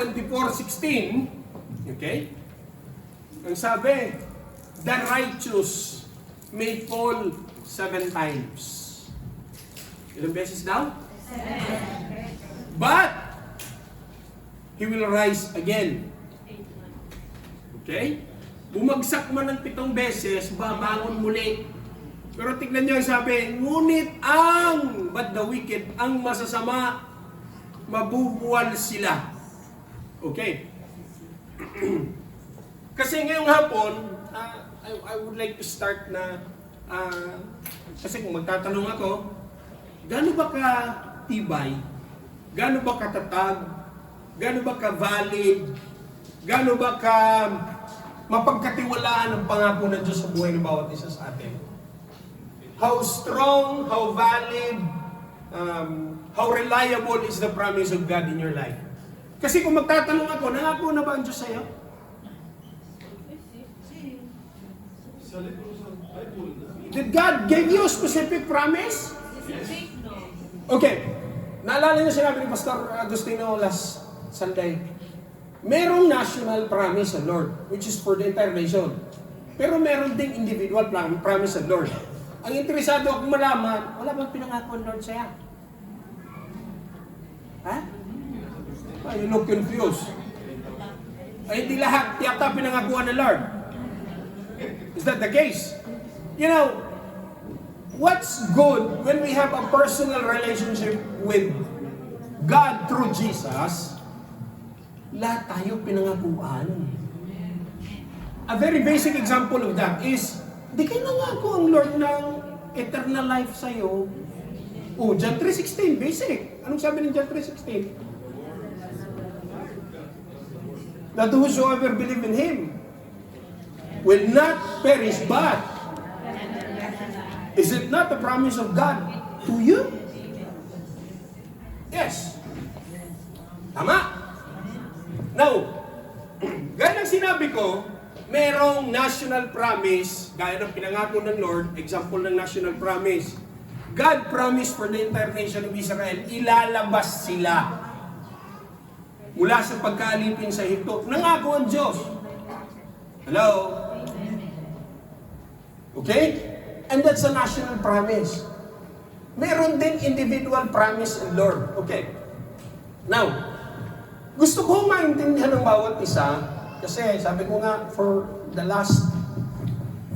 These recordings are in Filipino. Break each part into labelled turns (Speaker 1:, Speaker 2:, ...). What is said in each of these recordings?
Speaker 1: 24:16, okay? Ang sabi, the righteous may fall 7 times. Ilang beses daw? 7. But, he will rise again. Okay? Bumagsak man ng 7 beses, babangon muli. Pero tignan nyo, sabi, ngunit but the wicked, ang masasama, mabubuwal sila. Okay. Kasi ngayong hapon, I would like to start na, kasi kung magtatanong ako, gaano ba ka-tibay, gaano ba katatag, gaano ba ka-valid, gaano ba ka mapagkatiwalaan ang pangako ng Diyos sa buhay ng bawat isa sa atin? How strong, how valid, how reliable is the promise of God in your life? Kasi kung magtatanong ako, nangako na ba ang Diyos sa'yo? Did God give you a specific promise? Okay. Naalala niyo sinabi ni Pastor Agustino last Sunday. Merong national promise ng Lord, which is for the entire nation. Pero meron ding individual promise ng Lord. Ang interesado akong malaman, wala bang pinangako ng Lord sa'yo? Ha? You look confused. Ay, hindi lahat yata pinangakuan ng Lord. Is that the case? You know, what's good when we have a personal relationship with God through Jesus, lahat tayo pinangakuan. A very basic example of that is, di kayo nangako ang Lord ng eternal life sa'yo. Oh, John 3:16, basic. Anong sabi ng John 3:16? That whosoever believe in Him will not perish, but is it not the promise of God to you? Yes. Tama. Now, gaya ng sinabi ko, merong national promise, gaya ng pinangako ng Lord, example ng national promise. God promised for the entire nation of Israel, ilalabas sila mula sa pagkaalipin sa Ehipto. Nangako ang Diyos. Hello? Okay? And that's a national promise. Meron din individual promise ng Lord. Okay. Now, gusto ko maintindihan ng bawat isa, kasi sabi ko nga, for the last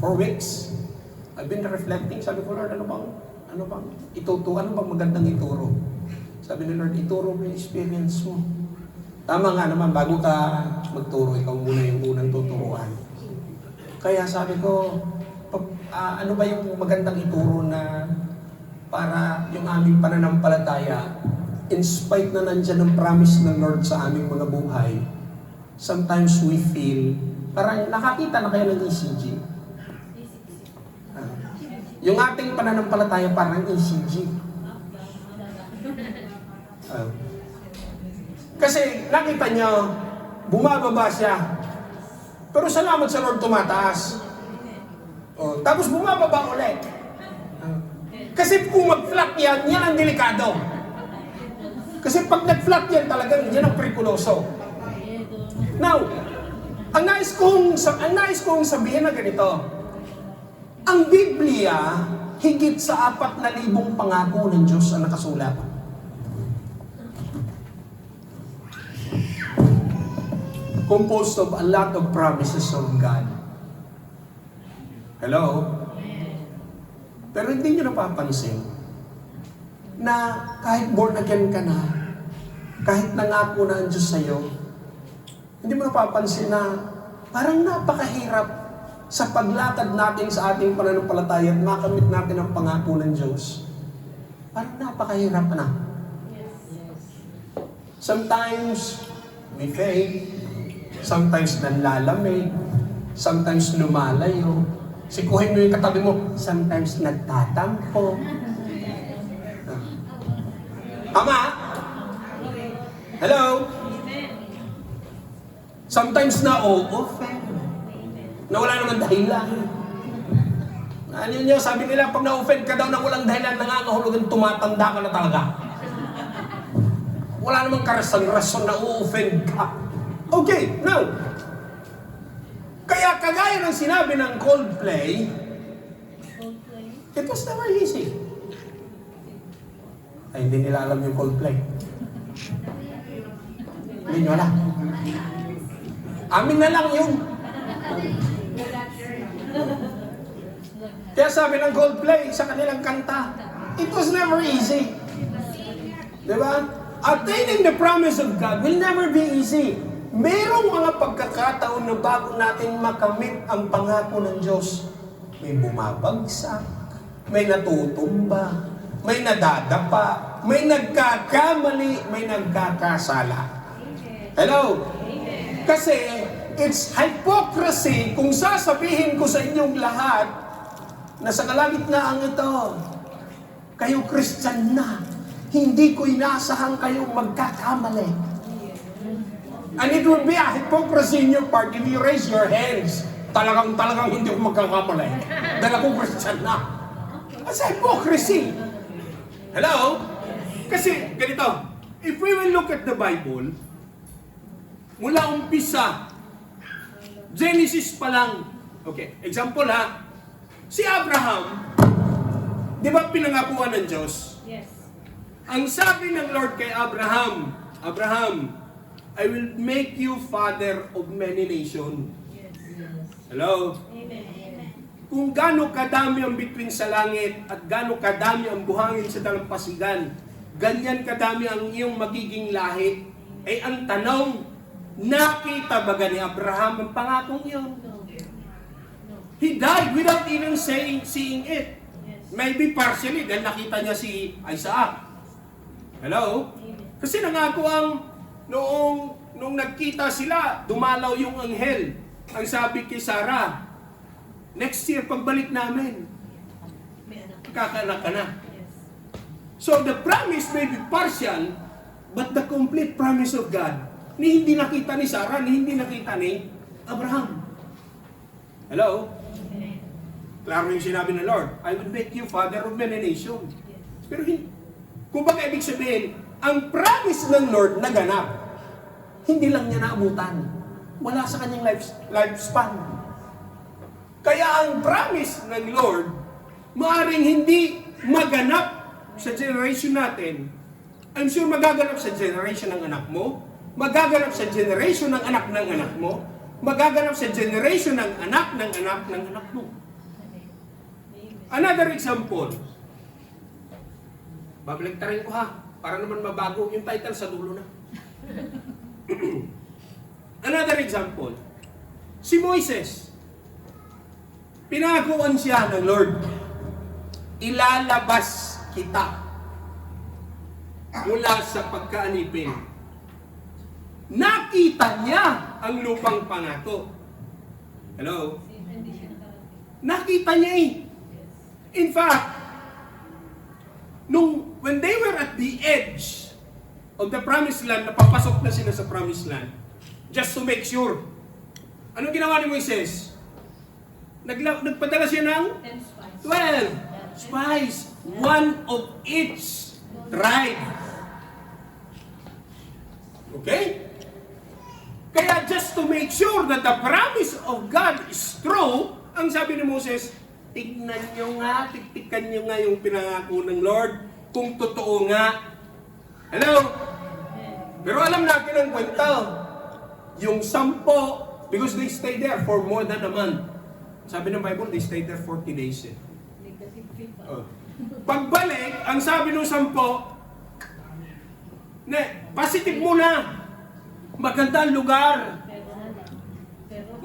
Speaker 1: 4 weeks, I've been reflecting. Sabi ko, Lord, ano bang magandang ituro? Sabi ni Lord, ituro mo yung experience mo. Tama nga naman, bago ka magturo, ikaw muna yung unang tuturuan. Kaya sabi ko, ano ba yung magandang ituro na para yung aming pananampalataya, in spite na nandyan ang promise ng Lord sa aming mga buhay, sometimes we feel, parang nakakita na kayo ng ECG. Yung ating pananampalataya parang ECG. Kasi nakita niyo, bumababa siya. Pero salamat sa Lord, tumataas. Tapos bumababa ulit. Kasi kung mag-flat yan ang delikado. Kasi pag nag-flat yan talagang, yan ang prikuloso. Now, ang nais kong sabihin na ganito, ang Biblia, higit sa 4,000 pangako ng Diyos ang nakasulat. Composed of a lot of promises of God. Hello? Pero hindi nyo napapansin na kahit born again ka na, kahit nangako na ang Diyos sa'yo, hindi mo napapansin na parang napakahirap sa paglatad natin sa ating pananampalataya at makamit natin ang pangako ng Diyos. Parang napakahirap na. Sometimes, we fail. Sometimes nanlalamig. Sometimes lumalayo. Sikuhin mo yung katabi mo. Sometimes nagtatampo. Tama? Hello? Sometimes na-offend. Na wala naman dahilan. Ano nyo, sabi nila, pag na-offend ka daw na walang dahilan, nangangahulugan, tumatanda ka na talaga. Wala namang karason-rason na u-offend ka. Okay, now, kaya kagaya ng sinabi ng Coldplay, it was never easy. Ay, hindi nila alam yung Coldplay. Hindi nyo alam. Amin na lang yun. Kaya sabi ng Coldplay sa kanilang kanta, it was never easy. Diba? Attaining the promise of God will never be easy. Merong mga pagkakataon na bago natin makamit ang pangako ng Diyos, may bumabagsak, may natutumba, may nadadapa, may nagkakamali, may nagkakasala. Hello? Kasi it's hypocrisy kung sasabihin ko sa inyong lahat na sa kalagitnaan ito, kayo Christian na, hindi ko inaasahan kayong magkakamali. And it will be a hypocrisy in your part if you raise your hands. Talagang hindi ko magkakamali. Dahil ako Christian na. That's hypocrisy. Hello? Kasi, ganito, if we will look at the Bible, mula umpisa, Genesis pa lang. Okay, example ha. Si Abraham, di ba pinangakuan ng Diyos?
Speaker 2: Yes.
Speaker 1: Ang sabi ng Lord kay Abraham, Abraham, I will make you father of many nations.
Speaker 2: Yes.
Speaker 1: Hello?
Speaker 2: Amen.
Speaker 1: Kung gaano kadami ang bituin sa langit at gaano kadami ang buhangin sa dalampasigan, ganyan kadami ang iyong magiging lahi. Ay ang tanong, nakita baga ni Abraham ang pangakong iyon? He died without even seeing it. Maybe partially dahil nakita niya si Isaac. Hello? Kasi nangako ang nung nagkita sila, dumalaw yung anghel. Ang sabi kay Sarah, next year pagbalik namin, kakanak ka na. So the promise may be partial, but the complete promise of God, ni hindi nakita ni Sarah, ni hindi nakita ni Abraham. Hello? Klaro yung sinabi ng Lord, I will make you father of many nations. Pero kung baka ibig sabihin, ang promise ng Lord naganap, hindi lang niya naabutan. Wala sa kanyang lifespan. Kaya ang promise ng Lord, maaaring hindi maganap sa generation natin. I'm sure magaganap sa generation ng anak mo, magaganap sa generation ng anak ng anak mo, magaganap sa generation ng anak ng anak ng anak mo. Another example. Babaligtarin ko ha, para naman mabago yung title sa dulo na. Another example. Si Moises, pinakuan siya ng Lord, ilalabas kita mula sa pagkaanipin. Nakita niya ang lupang pangako. Hello? Nakita niya eh. In fact, when they were at the edge of the promised land, napapasok na sila sa promised land, just to make sure. Anong ginawa ni Moises? Nagpadala siya ng 12 spies. One of each tribe. Okay? Kaya just to make sure that the promise of God is true, ang sabi ni Moses, tignan nyo nga, tiktikan nyo nga yung pinangako ng Lord, kung totoo nga. Hello? Pero alam natin ang kwento. Yung 10, because they stayed there for more than a month. Sabi ng Bible, they stayed there 40 days. Oh. Pagbalik, ang sabi ng 10, positive muna. Maganda ang lugar.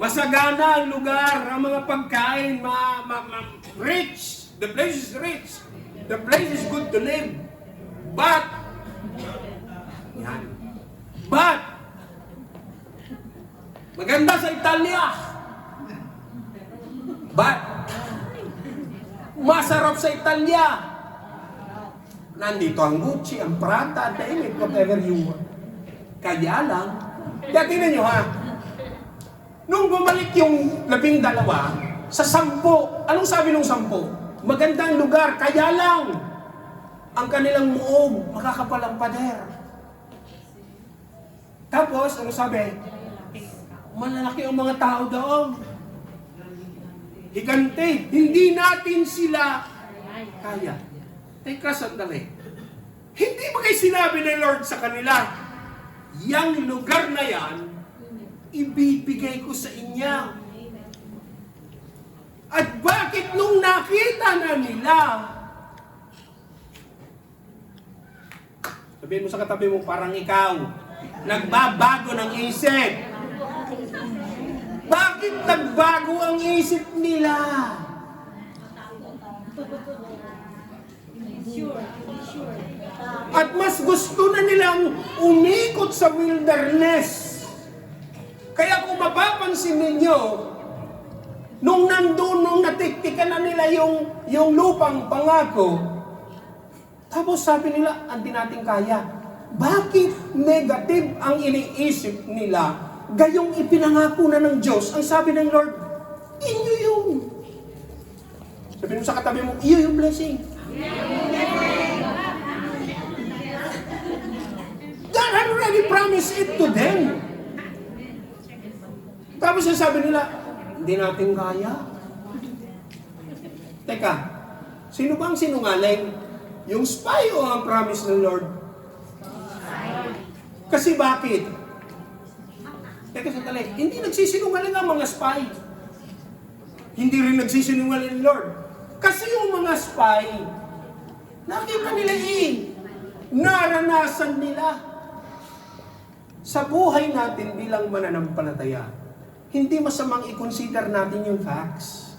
Speaker 1: Masagana ang lugar, ang mga pagkain, rich. The place is rich. The place is good to live. But, maganda sa Italia. But, masarap sa Italia. Nandito ang Gucci, ang Prada, David, whatever you want. Kaya lang, kaya tingnan nyo ha, nung bumalik yung 12, sa 10, anong sabi nung 10? Magandang lugar, kaya lang, ang kanilang muog, makakapal ang pader. Tapos, ano sabi? Malalaki ang mga tao doon. Higante. Hindi natin sila kaya. Teka, sandali. Hindi ba kayo sinabi ni Lord sa kanila, yang lugar na yan, ibibigay ko sa inyo. At bakit nung nakita na nila, sabihin mo sa katabi mo, parang ikaw, nagbabago ng isip. Bakit nagbago ang isip nila? At mas gusto na nilang umikot sa wilderness. Kaya kung mapapansin ninyo, nung natiktikan na nila yung lupang pangako, tapos sabi nila, hindi natin kaya. Bakit negative ang iniisip nila? Gayong ipinangako na ng Diyos, ang sabi ng Lord, inyo yun. Sabi mo sa katabi mo, iyo yung blessing. God had already promised it to them. Tapos sabi nila, hindi natin kaya. Teka, sino bang sinungaling? Yung spy o ang promise ng Lord? Kasi bakit? Teka sandali, hindi nagsisinungaling ang mga spy. Hindi rin nagsisinungaling ng Lord. Kasi yung mga spy, nakita nila naranasan nila. Sa buhay natin bilang mananampalataya, hindi masamang i-consider natin yung facts.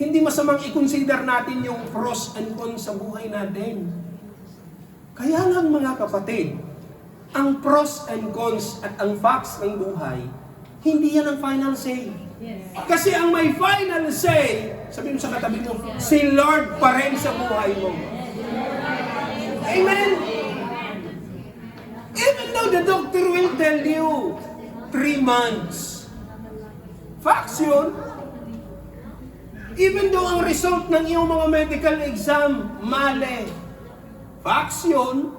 Speaker 1: Hindi masamang i-consider natin yung pros and cons sa buhay natin. Kaya lang mga kapatid, ang pros and cons at ang facts ng buhay, hindi yan ang final say. Kasi ang may final say, sabihin mo sa katabi mo, si Lord pa rin sa buhay mo. Amen? Even though the doctor will tell you 3 months, facts yun. Even though ang result ng iyong mga medical exam, mali, facts yun.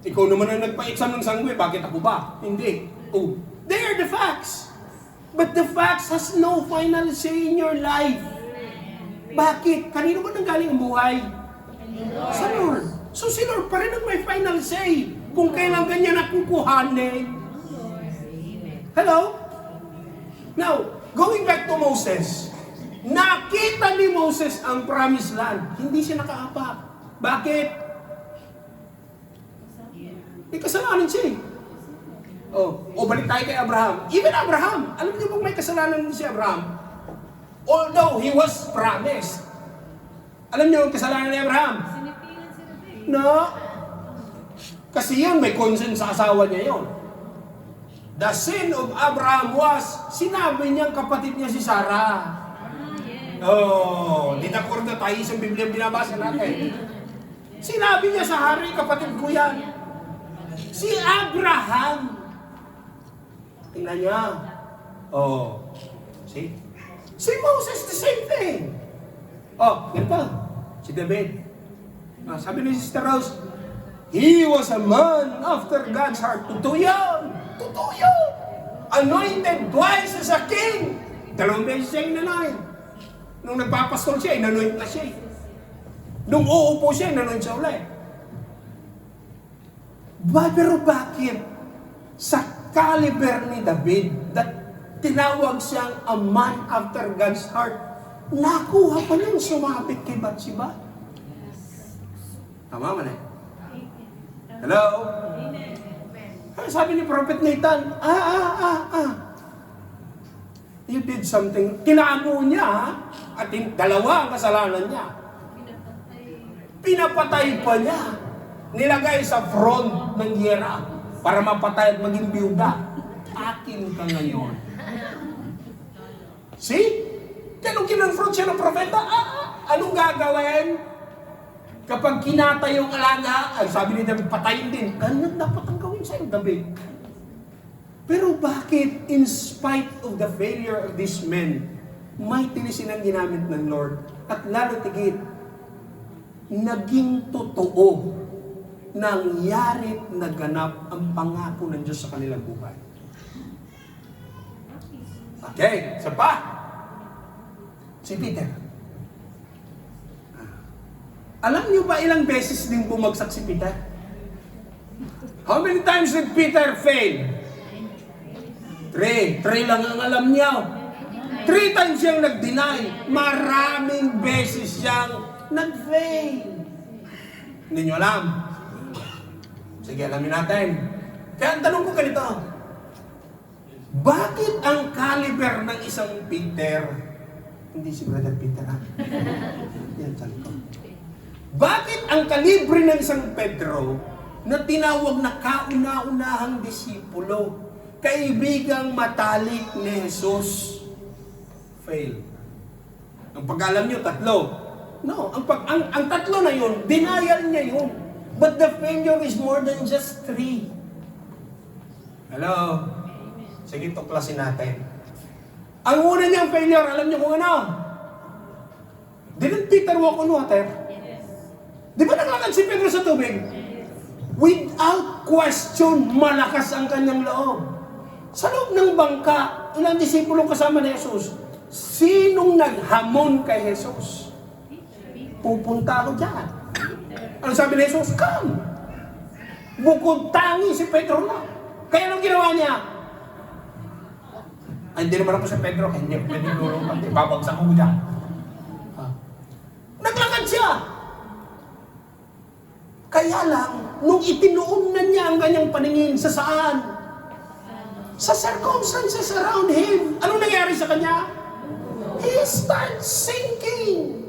Speaker 1: Ikaw naman ang nagpa-exam ng sangwe, bakit ako ba? Hindi. Oh, they are the facts. But the facts has no final say in your life. Bakit? Kanino ba nanggaling ang buhay? Sa Lord. So si Lord pa rin ang may final say kung kailan ganyan nakukuhanin. Hello? Now, going back to Moses. Nakita ni Moses ang promised land. Hindi siya nakaapak. Bakit? May kasalanan siya. Balik tayo kay Abraham. Even Abraham, alam niyo bang may kasalanan din si Abraham? Although he was promised. Alam niyo ang kasalanan ni Abraham? No. Kasi yun, may consent sa asawa niya yun. The sin of Abraham was, sinabi niyang kapatid niya si Sarah. Di na kurda tayo sa Biblia binabasa natin. Sinabi niya sa hari, kapatid ko yan. Si Abraham. Tingnan niya. See? Si Moses, the same thing. Ganito. Si David. Sabi ni Sister Rose, he was a man after God's heart. Totoo yan. Totoo yun. Anointed twice as a king. 2 beses siya inanoint. Nung nagpapastol siya, inanoint na siya. Nung uupo siya, inanoint siya ulit. Pero bakit? Sa caliber ni David, that tinawag siyang a man after God's heart, nakuha pa niyang sumapit kay Bathsheba. Tama man eh. Hello? Sabi ni Prophet Nathan, you did something. Kinamo niya, at dalawa ang kasalanan niya. Pinapatay pa niya. Nilagay sa front ng giyera para mapatay at maging biyuda. Akin ka ngayon. See? Kaya kinonfront siya ng propeta, anong gagawin? Kapag kinatay yung alaga, sabi ni David, patayin din. Ganun dapat ang gawin sa'yo, David. Pero bakit, in spite of the failure of these men, may tinisin ang ginamit ng Lord? At lalo tigit, naging totoo nangyarit naganap ang pangako ng Diyos sa kanilang buhay. Okay, isa pa. Si Peter. Alam niyo ba ilang beses din bumagsak si Peter? How many times did Peter fail? 3 lang ang alam niya. 3 times siyang nag-deny. Maraming beses siyang nag-fail. Hindi niyo alam. Sige, alamin natin. Kaya ang tanong ko ganito. Bakit ang caliber ng isang Peter, hindi si Brother Peter ha? Yan sa likod. Bakit ang kalibre ng isang Pedro na tinawag na kauna-unahang disipulo, kaibigang matalik ni Jesus, fail? Ang pag-alam nyo, 3. No, ang 3 na yun, denial niya yun. But the failure is more than just 3. Hello? Sige, tuklasin natin. Ang una niyang failure, alam niyo kung ano? Didn't Peter walk on water? Di ba naglakad si Pedro sa tubig? Without question, malakas ang kanyang loob. Sa loob ng bangka, ilang disipulong kasama ni Jesus? Sinong naghamon kay Jesus? Pupunta ako dyan. Ano sabi ni Jesus? Come! Bukod tangi si Pedro na. Kaya anong ginawa niya? Ay, hindi naman ako si Pedro. Hindi ako pwede nulong. Babagsak ko dyan. Naglakad siya. Kaya lang, nung itinuon na niya ang kanyang paningin sa saan? Sa circumstances around him. Anong nangyari sa kanya? He starts sinking.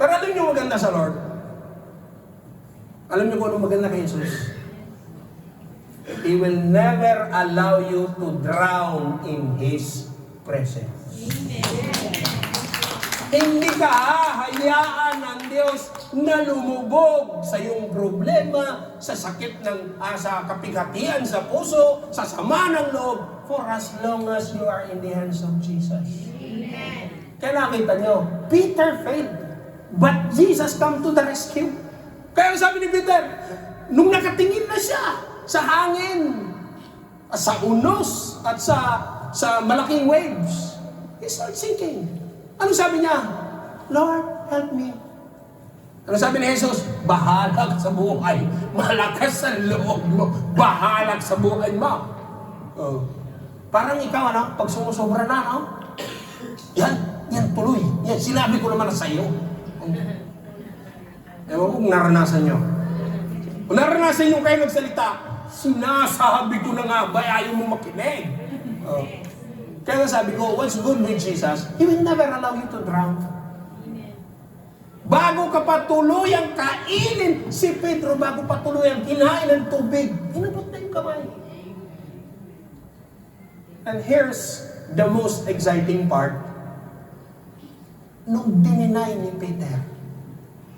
Speaker 1: Pero alam niyo maganda sa Lord? Alam niyo kung ano maganda kay Jesus? He will never allow you to drown in His presence. Hindi ka hahayaan ng Diyos na lumubog sa iyong problema, sa sakit ng sa kapighatian sa puso, sa sama ng loob, for as long as you are in the hands of Jesus. Amen. Kaya nakita nyo, Peter failed, but Jesus come to the rescue. Kaya sabi ni Peter, nung nakatingin na siya sa hangin, sa unos, at sa malaking waves, he starts sinking. Ano sabi niya? Lord, help me. Ano sabi ni Jesus? Bahalag sa buhay. Malakas sa loob mo. Bahalag sa buhay mo. Oh. Parang ikaw, ano? Pag sumusobra na, no? Yan tuloy. Yan, sinabi ko naman na sa iyo. Ewan ko kung naranasan nyo. Kung naranasan nyo kayo nagsalita, sinasabi ko na nga ba, ayaw mo makinig. Oh. Kaya sabi ko, what's good with Jesus? He will never allow you to drown. Bago ka pa tuluyang kainin, si Pedro, bago pa tuluyang kinain ng tubig, inabot na yung kamay. And here's the most exciting part. Nung dininay ni Peter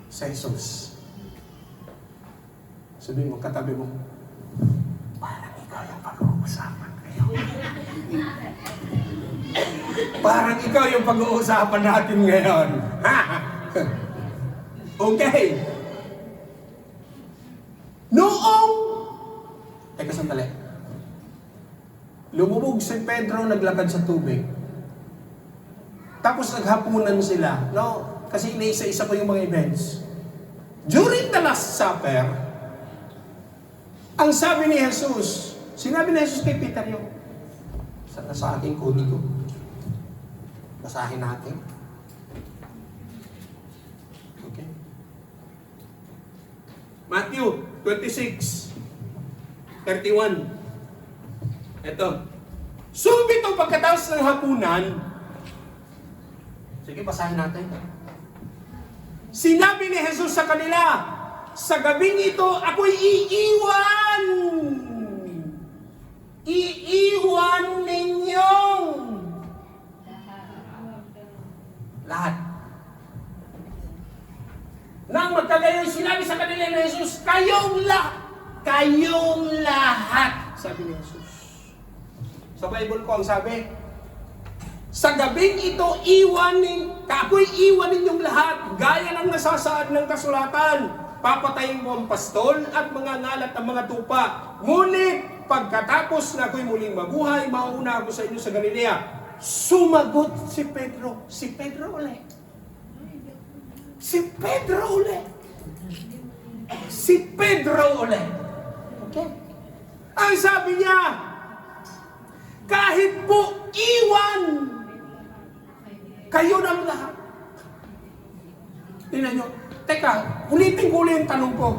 Speaker 1: sa Jesus, sabihin mo, katabi mo, parang ikaw yung pag-uusapan kayo. Parang ikaw yung pag-uusapan natin ngayon. Okay. Noong, teka sandali. Lumubog si Pedro, naglakad sa tubig. Tapos naghapunan sila. No? Kasi inaisa-isa pa yung mga events. During the Last Supper, ang sabi ni Jesus, sinabi ni Jesus kay Peter yung, sa aking kodigo. Basahin natin. Okay. Matthew 26:31. Ito. Subito pagkatapos ng hapunan, sige, basahin natin. Sinabi ni Jesus sa kanila, sa gabing ito, ako'y iiwan. Iiwan ninyong lahat. Nang magkagayon, sinabi sa kanila ni Jesus, kayong lahat, sabi ni Jesus. Sa Bible ko ang sabi, sa gabing ito, ako'y iwanin yung lahat, gaya ng nasasaad ng kasulatan. papatayin mo ang pastol at mga ngalat ang mga tupa. Ngunit pagkatapos na ako'y muling mabuhay, mauuna ako sa inyo sa Galilea. Sumagot si Pedro. Si Pedro ulit. Si Pedro ulit. Si Pedro ulit. Okay? Ang sabi niya, kahit po iwan kayo ng lahat. Tingnan nyo. Teka, ulitin ko ulit yung tanong ko.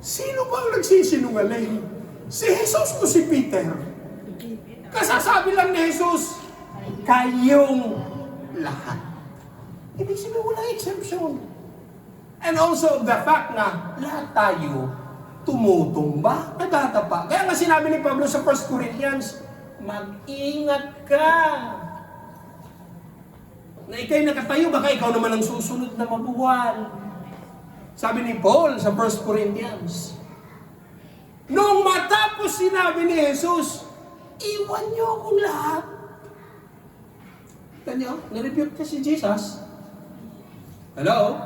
Speaker 1: Sino bang nagsisinungaling? Si Jesus o si Peter? Kasasabi lang ni Jesus, kayong lahat. Ibig sabihin, wala exemption. And also the fact na lahat tayo tumutumba, natatapa. Kaya nga sinabi ni Pablo sa 1 Corinthians, mag-ingat ka. Na ikay nakatayo, baka ikaw naman ang susunod na mabuwal. Sabi ni Paul sa 1 Corinthians, nung matapos sinabi ni Jesus, iwan niyo akong lahat. Kanya, nirebuke ka si Jesus. Hello?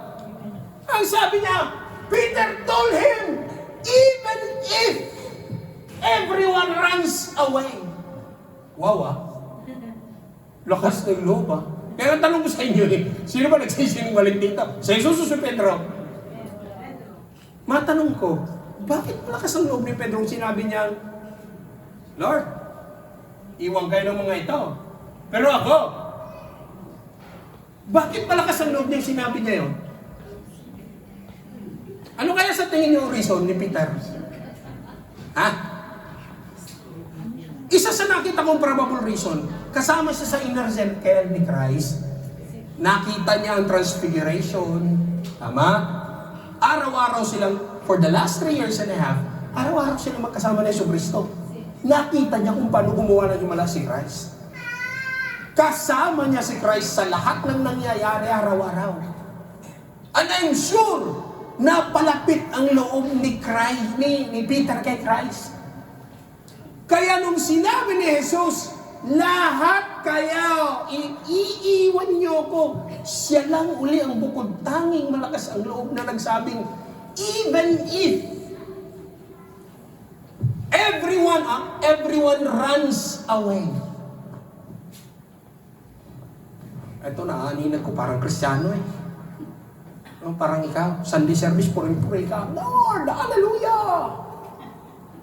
Speaker 1: Ang sabi niya, Peter told him, even if everyone runs away. Wow, lakas ng loob, Kaya tanong ko sa inyo, sino ba nagsisinungaling dito? Sa Jesus o si Pedro? Matanong ko, bakit malakas ang loob ni Pedro sinabi niya, Lord, iwan kayo ng mga ito. Pero ako, bakit malakas ang loob niya sinabi niya yun? Ano kaya sa tingin niyo reason ni Peter? Ha? Isa sa nakita kong probable reason, kasama siya sa inner circle ni Christ, nakita niya ang transfiguration, tama? Araw-araw silang, for the last 3 years and a half, araw-araw silang magkasama ni Kristo. Nakita niya kung paano gumawa ng himala si Christ. Kasama niya si Christ sa lahat ng nangyayari araw-araw. And I'm sure, napalapit ang loob ni Christ, ni Peter kay Christ. Kaya nung sinabi ni Jesus, lahat kayo, iiwan niyo ko. Siya lang uli ang bukod tanging malakas ang loob na nagsabing, even if everyone runs away. Ito na, aninag ko, parang Kristiyano Parang ikaw, Sunday service, puri-puri ka. Lord, hallelujah!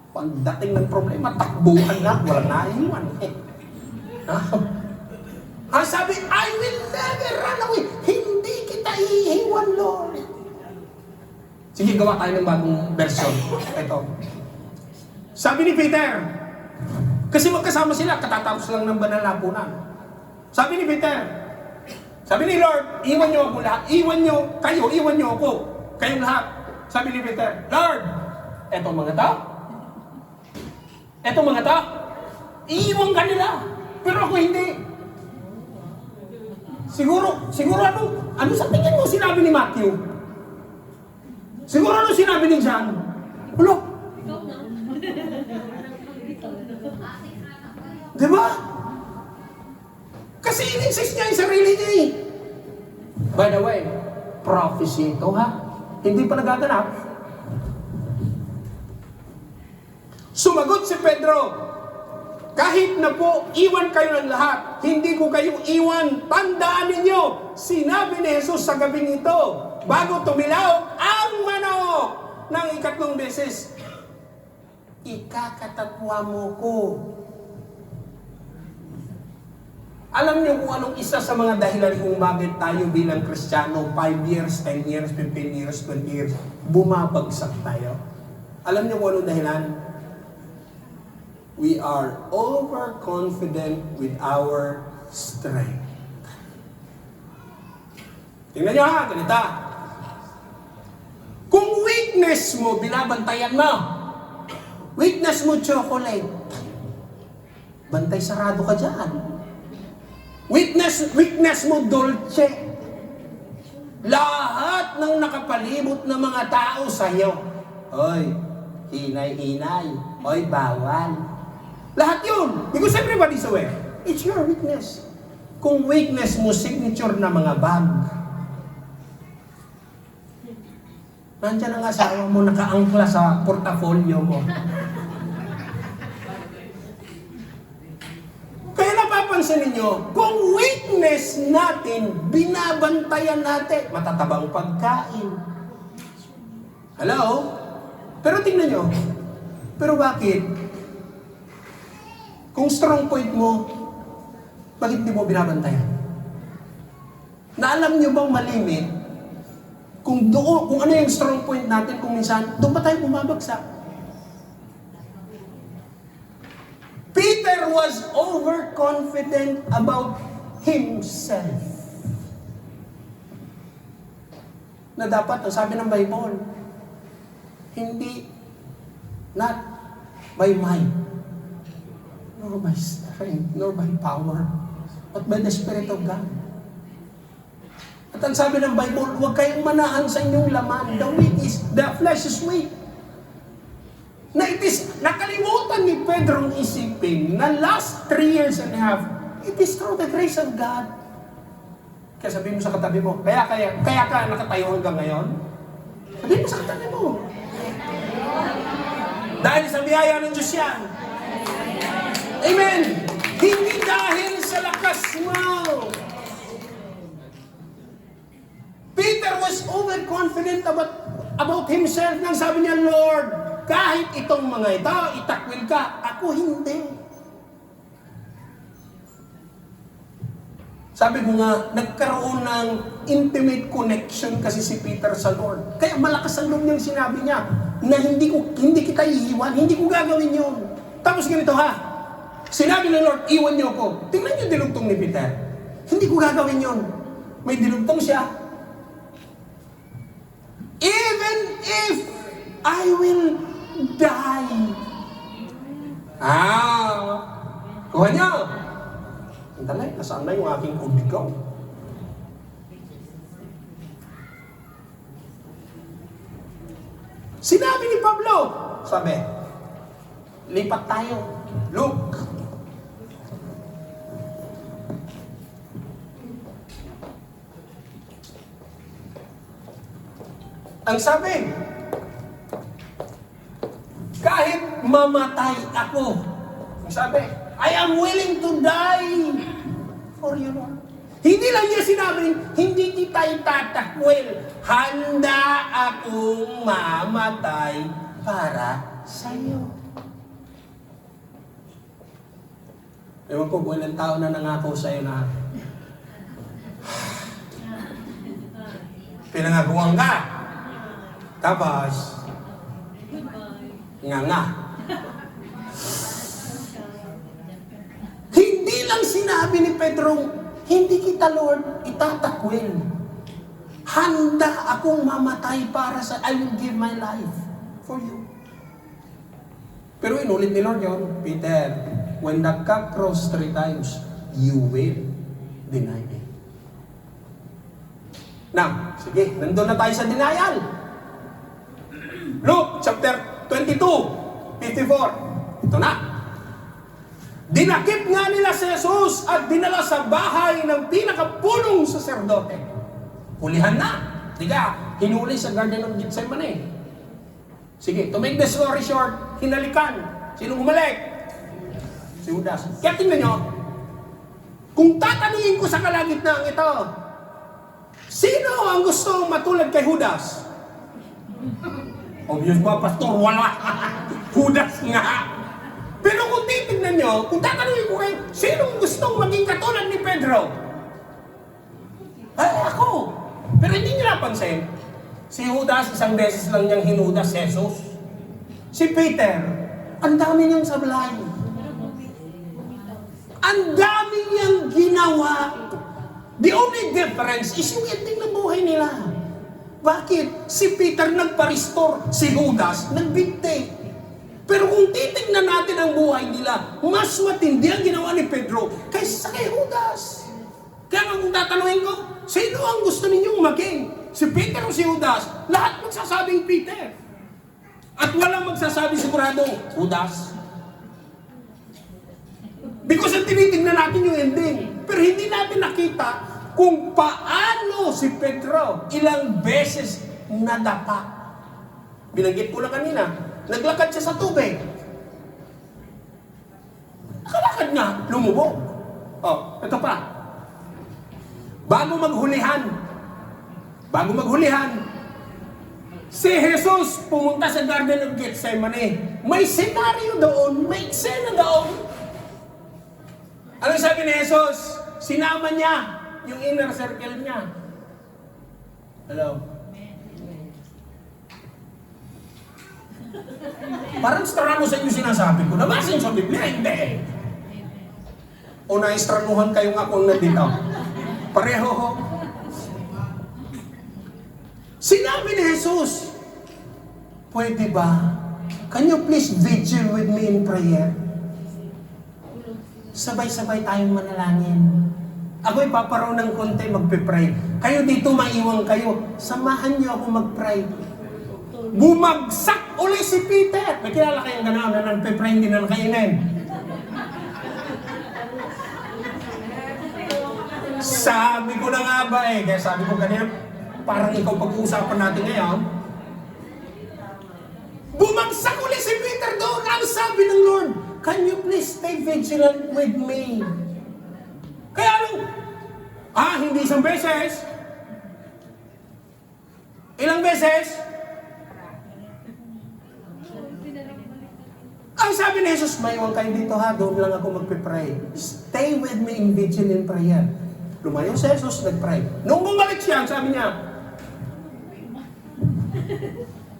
Speaker 1: Pagdating ng problema, takbuhan na, walang naiwan. Sabi, I will never run away. Hindi kita iiwan, Lord. Sige, gawa tayo ng bagong version. Ito. Sabi ni Peter, kasi magkasama sila, katatapos lang ng banal na hapunan. Sabi ni Peter, sabi ni Lord, iwan niyo ako lahat. Iwan niyo ako. Kayong lahat. Sabi ni Peter, Lord, eto mga tao, iiwan ka nila. Pero ako hindi. Siguro ano sa tingin mo sinabi ni Matthew? Siguro ano sinabi ni John? Ulo. Diba? Kasi in-insist niya yung sarili niya By the way, prophecy ito Hindi pa nagaganap. Sumagot si Pedro, kahit na po iwan kayo ng lahat, hindi ko kayo iwan. Tandaan ninyo, sinabi ni Jesus sa gabing ito, bago tumilaw ang manok ng 3 beses, ikakatatwa mo ko. Alam niyo kung anong isa sa mga dahilan kung bakit tayo bilang Kristiyano, 5 years, 10 years, 15 years, 20 years, bumabagsak tayo? Alam niyo kung anong dahilan? We are overconfident with our strength. Tingnan niyo ganito. Kung weakness mo, binabantayan mo. Weakness mo, chocolate. Bantay sarado ka dyan. Weakness mo, dolce. Lahat ng nakapalibot na mga tao sa'yo. Oy, hinay-hinay. Oy, bawal. Lahat yun. Because everybody's aware. It's your weakness. Kung weakness mo, signature na mga bag. Nandiyan ang asawa mo nakaangkla sa portafolyo mo. Kaya napapansin ninyo, kung weakness natin, binabantayan natin, matatabang pagkain. Hello? Pero tingnan nyo, pero bakit? Kung strong point mo, bakit di mo binabantayan? Na alam nyo bang malimit? Kung ano yung strong point natin, kung minsan, doon pa tayo bumabagsak. Peter was overconfident about himself. Na dapat, ang sabi ng Bible, hindi, not by might, nor by strength, nor by power, but by the Spirit of God. At ang sabi ng Bible, huwag kayong manahan sa inyong laman. The flesh is weak. Nakalimutan ni Pedro isipin na last 3 years and a half, it is through the grace of God. Kaya sabihin mo sa katabi mo, kaya ka nakatayo hanggang ngayon? Sabihin mo sa katabi mo. Dahil sa biyaya ng Diyos yan. Amen! Hindi dahil sa lakas mo. Peter was overconfident about himself nang sabi niya, Lord, kahit itong mga ito, itakwil ka, ako hindi. Sabi ko nga, nagkaroon ng intimate connection kasi si Peter sa Lord. Kaya malakas ang loob niyang sinabi niya na hindi kita iiwan, hindi ko gagawin yun. Tapos ganito ha, sinabi ng Lord, iwan niyo ako. Tingnan niyo dilugtong ni Peter. Hindi ko gagawin yun. May dilugtong siya. Even if I will die. Kuha niyo. Andalay, nasaan na yung aking kubigaw? Sinabi ni Pablo, sabi, lipat tayo. Look. Ang sabi, kahit mamatay ako, ang sabi, I am willing to die for you, Lord. Hindi lang niya sinabing, hindi kita itatakwil. Handa akong mamatay para sa iyo. Ewan ko kung ilang tao na nangako sa iyo na pinangaguan ka. Tapos, nga. Hindi lang sinabi ni Pedro, hindi kita, Lord, itatakwil. Handa akong mamatay para sa, I will give my life for you. Pero inulit ni Lord yun, Peter, when the cock crows 3 times, you will deny me. Now, sige, nandun na tayo sa denial. Luke chapter 22, 54. Ito na. Dinakip nga nila si Jesus at dinala sa bahay ng pinakapulong saserdote. Hulihan na. Diga, hinuli sa Garden of Gethsemane. Sige, to make the story short, hinalikan. Sino umalik? Si Judas. Kaya tingnan nyo, kung tatanungin ko sa kalagitnaan ito, sino ang gusto matulad kay Judas? Obvious ba, pastor? Wala. Judas nga. Pero kung titignan nyo, kung tatanungin ko kayo, sino gustong maging katulad ni Pedro? Ay, ako. Pero hindi nyo napansin, si Judas, isang beses lang niyang hinudas si Jesus. Si Peter, ang dami niyang sablay. Ang dami niyang ginawa. The only difference is yung ending ng buhay nila. Bakit? Si Peter nagpa-restore, si Judas nagbigti. Pero kung titignan natin ang buhay nila, mas matindi ang ginawa ni Pedro kaysa kay Judas. Kaya kung tatanungin ko, sino ang gusto ninyong maging? Si Peter o si Judas? Lahat magsasabing Peter. At walang magsasabi sigurado, Judas. Because ang tinitignan natin yung ending. Pero hindi natin nakita kung paano si Pedro ilang beses nadapa Binanggit ko na kanina, naglakad siya sa tubig. Nakalakad nga, lumubog. Oh, ito pa. Bago maghulihan, si Jesus pumunta sa Garden of Gethsemane. May senaryo doon, may eksena doon. Ano sabi ni Jesus? Sinama niya yung inner circle niya. Hello? Parang strano sa inyo sinasabi ko. Nabasin sa Biblia, hindi. O naistranuhan kayong akong nandito. Pareho ho. Sinabi ni Jesus, pwede ba? Can you please vigil with me in prayer? Sabay-sabay tayong manalangin. Ako'y paparaw ng konti magpe-pray. Kayo dito maiwang kayo. Samahan niyo ako mag-pray. Bumagsak uli si Peter. May kilala kayong gano'n na nagpe-pray hindi na nakainin. Sabi ko na nga ba eh. Kaya sabi ko kanina, parang ikaw pag-uusapan natin ngayon. Bumagsak uli si Peter doon. Ang sabi ng Lord, can you please stay vigilant with me? Kaya hindi isang beses. Ilang beses? Ang sabi ni Jesus, maiwan kayo dito ha, doon lang ako magpipray. Stay with me in vigilant prayer. Lumayo si Jesus, nagpray. Nung bumalik siya, sabi niya,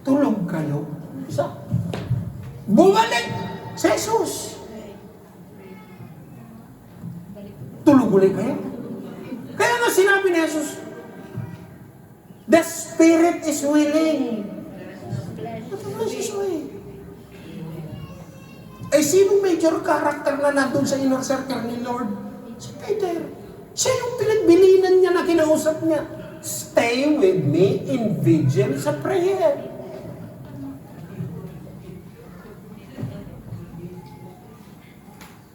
Speaker 1: tulog kayo. Isa. Bumalik si Jesus. Tulog ulit kayo. Kaya nga sinabi ni Jesus, the spirit is willing. But the flesh is weak. Eh, sinong major character na nandun sa inner circle ni Lord? Si Peter. Siya yung pinagbilinan niya na kinausap niya. Stay with me in vigil sa prayer.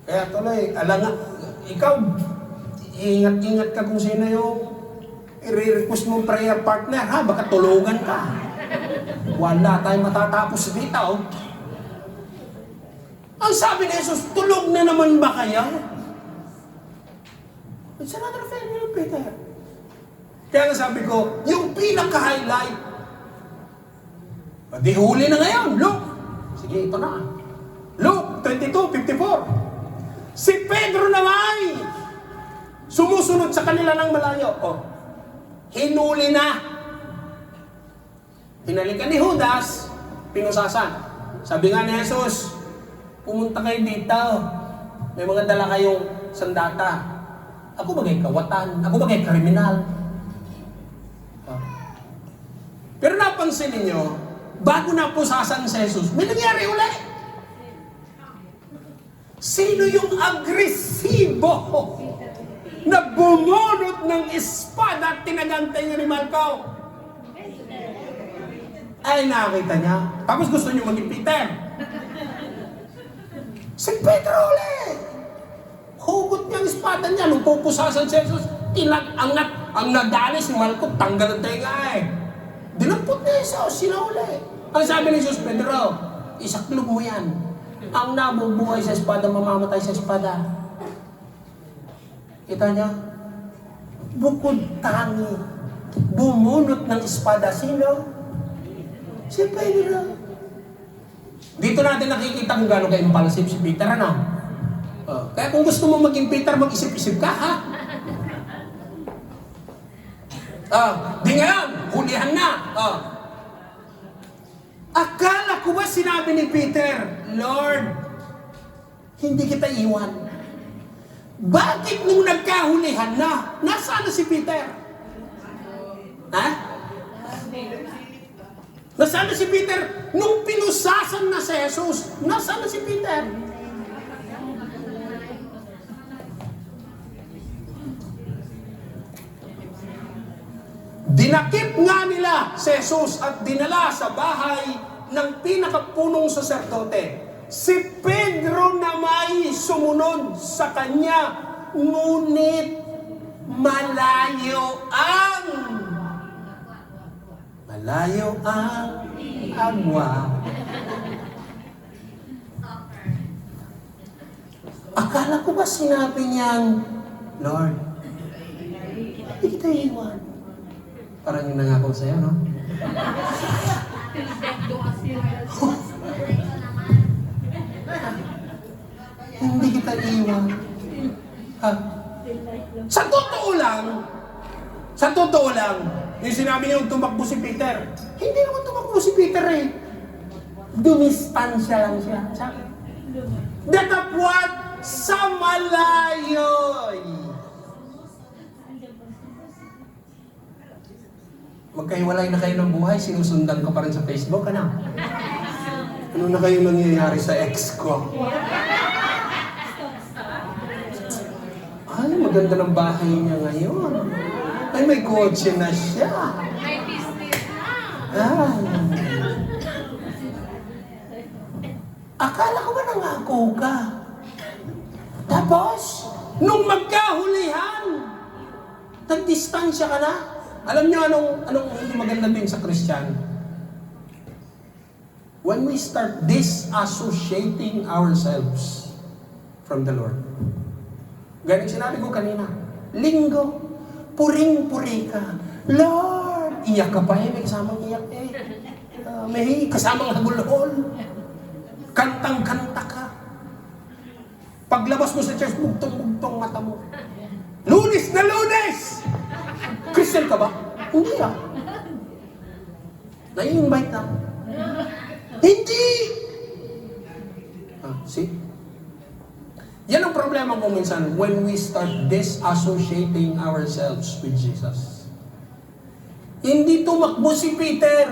Speaker 1: Kaya tuloy, ikaw, ingat-ingat ka kung sino yung i-request mong prayer partner, ha? Baka tulugan ka. Wala tayong matatapos dito, oh. Ang sabi ni Jesus, tulog na naman ba kaya? It's another failure of Peter. Kaya nga sabi ko, yung pinaka-highlight, di huli na ngayon, Luke. Sige, ito na. Luke 22:54. Si Pedro naman, sumusunod sa kanila ng malayo. Oh, hinuli na. Hinalikan ni Judas, pinusasan. Sabi nga ni Jesus, pumunta kayo dito. May mga dala kayong sandata. Ako bagay kawatan. Ako bagay kriminal. Pero napansin ninyo, bago napusasan si Jesus, may nangyari ulit. Sino yung agresibo na bumunot ng espada at tinagantay niya ni Malco? Ay, nakita niya. Tapos gusto niyo maging Peter. Si Pedro ulit. Hugot niya ang espada niya. Nung pupusasan si Jesus, tinag-angat. Ang nadali si Malco, tanggal ang tenga eh. Dinampot niya Jesus, sinauli. Ang sabi ni Jesus, Pedro, isaklog mo yan. Ang nabubuhay sa espada, mamamatay sa espada. Kita niya? Bukod tangi. Bumunot ng espada. Sino? Si Pedro. Dito natin nakikita kung gano'n ka-impulsive si Peter, ano? Kaya kung gusto mo maging Peter, mag-isip-isip ka, ha? Di ngayon, hulihan na. Akala ko ba sinabi ni Peter, Lord, hindi kita iwan. Bakit nung nagkahulihan na, nasaan na si Peter? Ha? Nasaan na si Peter? Nung pinusasan na si Jesus, nasaan na si Peter? Dinakip nga nila si Jesus at dinala sa bahay ng pinakapunong saserdote. Si Pedro na may sumunod sa kanya, ngunit malayo ang
Speaker 2: agwa. Akala ko ba sinabi niyang, Lord, hindi kita iwan. Parang yung nangako sa'yo, no? Hindi kita iwan. Ha?
Speaker 1: Sa totoo lang, yung sinabi niyo tumakbo si Peter.
Speaker 2: Hindi naman tumakbo si Peter eh. Dumistansya lang siya. Datapwat sa malayo. Magkahiwalay na kayo ng buhay, sinusundan ko pa rin sa Facebook, ano? Ano na kayo nangyayari sa ex ko? Ay, maganda ng bahay niya ngayon. Ay, may kotse na siya.
Speaker 3: May business na.
Speaker 2: Ah. Akala ko ba nangako ka? Tapos,
Speaker 1: Nung magkahulihan,
Speaker 2: nagdistansya ka na?
Speaker 1: alam niyo anong hindi maganda din sa Kristiyano?
Speaker 2: When we start disassociating ourselves from the Lord. Galing sinabi ko kanina, linggo, puring-puri ka. Lord, iyak ka pa eh, may kasamang iyak eh. May kasamang hagulhol. Kantang-kanta ka.
Speaker 1: Paglabas mo sa church, bugtong-bugtong mata mo.
Speaker 2: Lunes na Lunes! Christian ka ba? Hindi ah. Nai-invite na. Hindi! See? Yan ang problema ko minsan when we start disassociating ourselves with Jesus. Hindi tumakbo si Peter.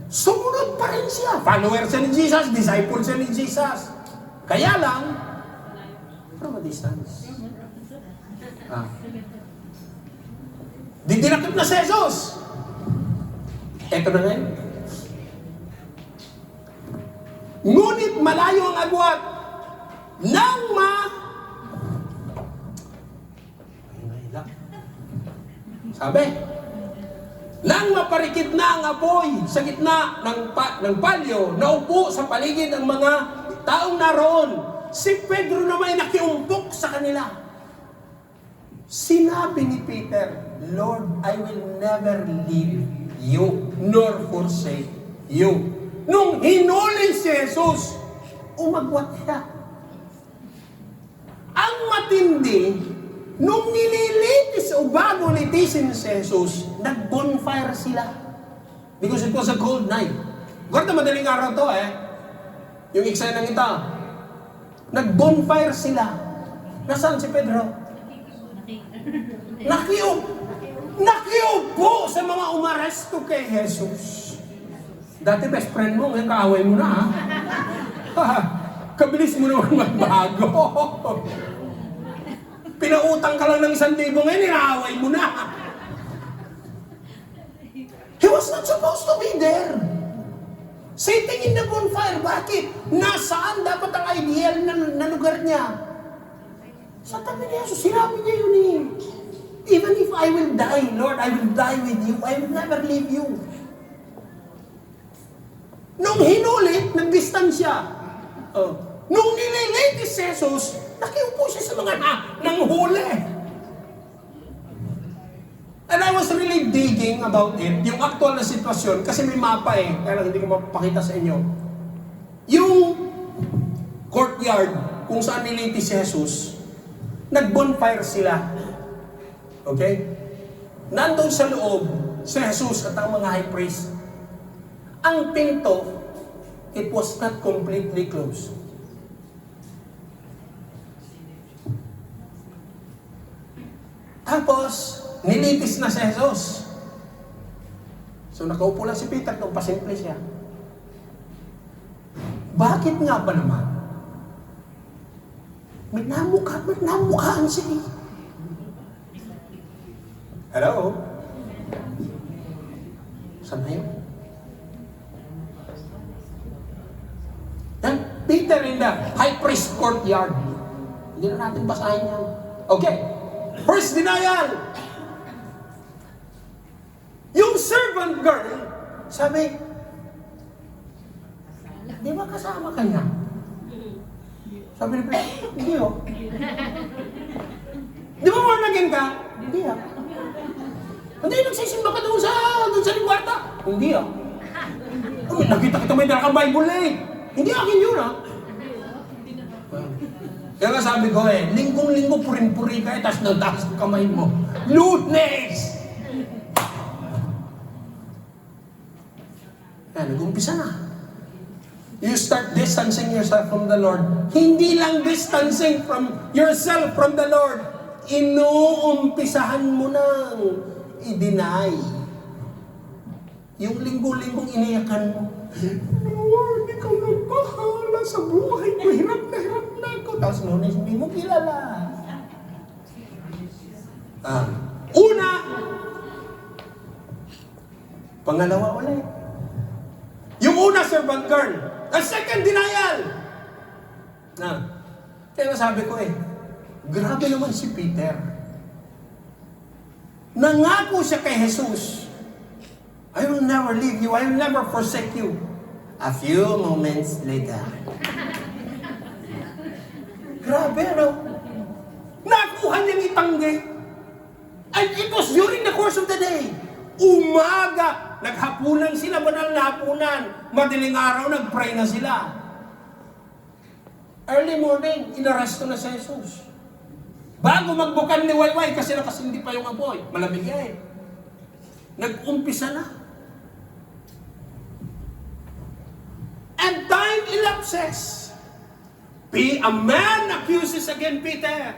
Speaker 2: Sumunod pa rin siya. Follower siya ni Jesus, disciple siya ni Jesus. Kaya lang, from a distance. Didinakip na si Jesus. Eto na ngayon. Ngunit malayo ang agwat nang Sabi, nang maparikit na ang apoy sa gitna ng palyo, naupo sa paligid ang mga taong naroon. Si Pedro naman ay nakiumpok sa kanila. Sinabi ni Peter, Lord, I will never leave you nor forsake you. Nung hinuli si Jesus, umagwat siya. Ang matindi, nung nililitis o bago litisin si Jesus, nag-bonfire sila. Because it was a cold night. Gorda, madaling araw to Yung eksenang ito. Nag-bonfire sila. Nasaan si Pedro? Nakiupo sa mga umaresto kay Jesus. Dati best friend mo, ngayon kaaway mo na Kabilis mo naman magbago. Pinautang ka lang ng 1,000 ngayon, inaaway mo na. He was not supposed to be there. Sitting in the bonfire. Bakit? Nasaan dapat ang ideal na lugar niya? Sa tabi ni Jesus, sinabi niya yun Even if I will die, Lord, I will die with you. I will never leave you. Nung hinulit, nagdistansya. Nung nililitis si Jesus, nakiupo siya sa mga nanghuli. And I was really digging about it, yung actual na sitwasyon, kasi may mapa kaya lang hindi ko mapakita sa inyo. Yung courtyard, kung saan nilitis si Jesus, nag-bonfire sila. Okay? Nandun sa loob, si Jesus at ang mga high priest. Ang pinto, it was not completely closed. Tapos, nilitis na si Jesus. So, nakaupo lang si Peter nung pasimple siya. Bakit nga ba naman? May namukhaan siya Hello? Saan na yun? Then, Peter in the high priest courtyard. Hindi na natin basahin yan. Okay. First denial. Yung servant girl, sabi, di ba kasama ka niya? Sabi ni Peter, hindi oh. Di ba born again ka? Hindi ah. Hindi, nagsisimba ka doon sa liwarta. Hindi ah. Ay, nakita kita may dala kang Bible eh. Hindi akin yun ah. Kaya nga sabi ko linggong-linggo purin-puri ka tapos nagtaas ang kamay mo. Lunes! Nag-umpisa na. You start distancing yourself from the Lord. Hindi lang distancing from yourself from the Lord. Inuumpisahan mo nang i-deny. Yung linggo-linggong iniyakan mo. Lord, ikaw nagpahala sa buhay ko. Hirap na ako. Tapos Lunes, hindi mo kilala. Una. Pangalawa ulit. Yung una, servant girl. The second, denial. Kaya sabi ko grabe naman si Peter. Nangako siya kay Jesus. I will never leave you. I will never forsake you. A few moments later. Grabe, ano? Nakuha niyang itanggi. And it was during the course of the day. Umaga, naghapunan sila, banal na hapunan. Madaling araw, nagpray na sila. Early morning, inaresto na si Jesus. Bago magbukan ni Wayway, kasi nakasindi pa yung apoy. Malamig yan Nag-umpisa na. And time elapses. A man accuses again Peter.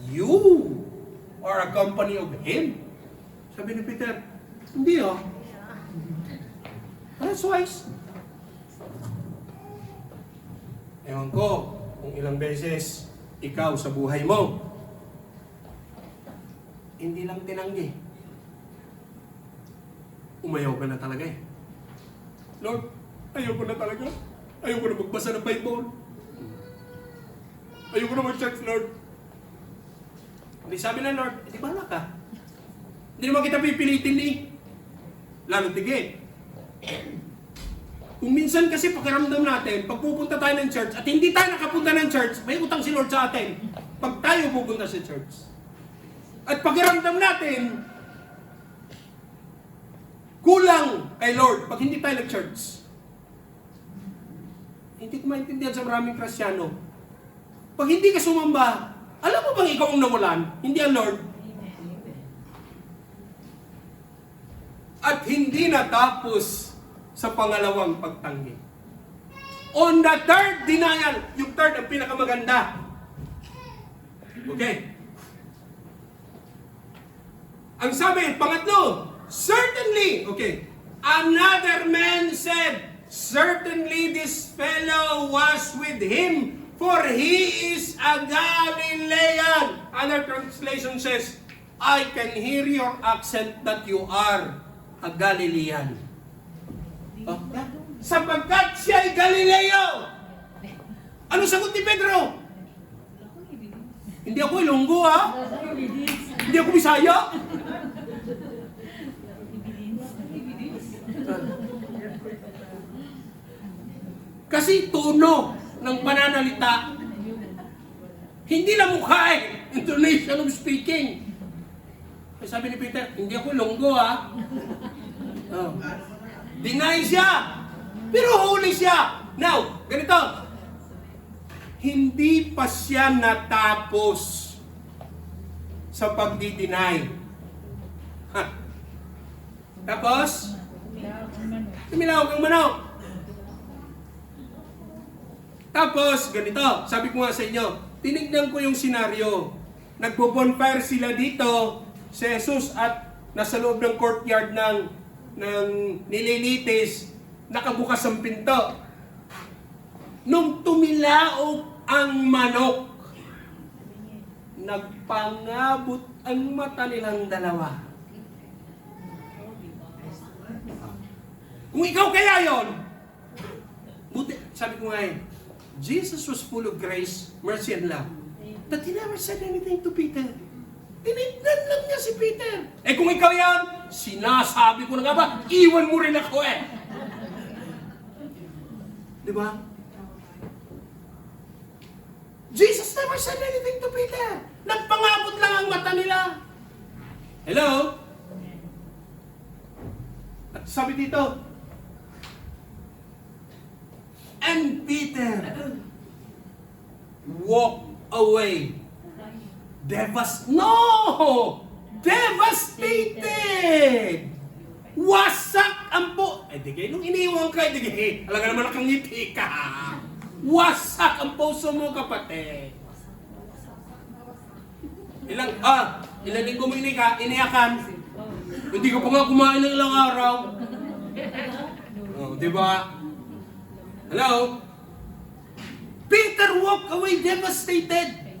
Speaker 2: You are a company of him. Sabi ni Peter, hindi That's wise. Ewan ko kung ilang beses ikaw sa buhay mo, hindi lang tinanggi. Umayaw ka na talaga Lord, ayaw ko na talaga. Ayaw ko na magbasa ng Bible. Ayaw ko na mag-church, Lord. Hindi sabi na Lord, di bahala ka. Hindi naman kita pipilitin Lalo tigil. Kung minsan kasi pakiramdam natin, pag pupunta tayo ng church, at hindi tayo nakapunta ng church, may utang si Lord sa atin. Pag tayo pupunta sa church. At pakiramdam natin, kulang kay Lord pag hindi tayo nag-church. Hindi ko maintindihan sa maraming Kristyano. Pag hindi ka sumamba, alam mo bang ikaw ang nawalan? Hindi ang Lord. At hindi natapos sa pangalawang pagtanggi. On the third denial, yung third ang pinakamaganda. Okay. Ang sabi, pangatlo, certainly, okay, another man said, certainly this fellow was with him, for he is a Galilean. Other translation says, I can hear your accent that you are a Galilean. Sapagkat siya ay Galileo. Ano sagot ni Pedro? Hindi ako Ilonggo Hindi ako Bisaya. Kasi tono ng pananalita, hindi na mukha intonation of speaking. Sabi ni Peter, hindi ako Ilonggo Deny siya. Pero holy siya. Now, ganito. Hindi pa siya natapos sa pagdi-deny. Tapos, tumilaw kang manok. Tapos, ganito. Sabi ko nga sa inyo, tinignan ko yung senaryo. Nagbo-bonfire sila dito, si Jesus at nasa loob ng courtyard ng nililitis, nakabukas ang pinto. Nung tumilaok ang manok, nagpangabot ang mata nilang dalawa. Kung ikaw kaya yon, buti, sabi ko nga Jesus was full of grace, mercy, and love. But he never said anything to Peter. Tinignan lang niya si Peter. Kung ikaw yan, sinasabi ko na nga ba, iwan mo rin ako
Speaker 1: Di ba? Jesus never said anything to Peter. Nagpangabot lang ang mata nila. Hello? At sabi dito, and Peter walked away. Devastated! Wasak ang ay di kayo, nung iniwan ka, di kayo, alaga naman nakangiti ka. Wasak ang puso mo, kapatid. Ilang linggo mo iniyakan. Hindi ka pa nga kumain ng ilang araw. Oh, di ba? Hello? Peter walked away devastated.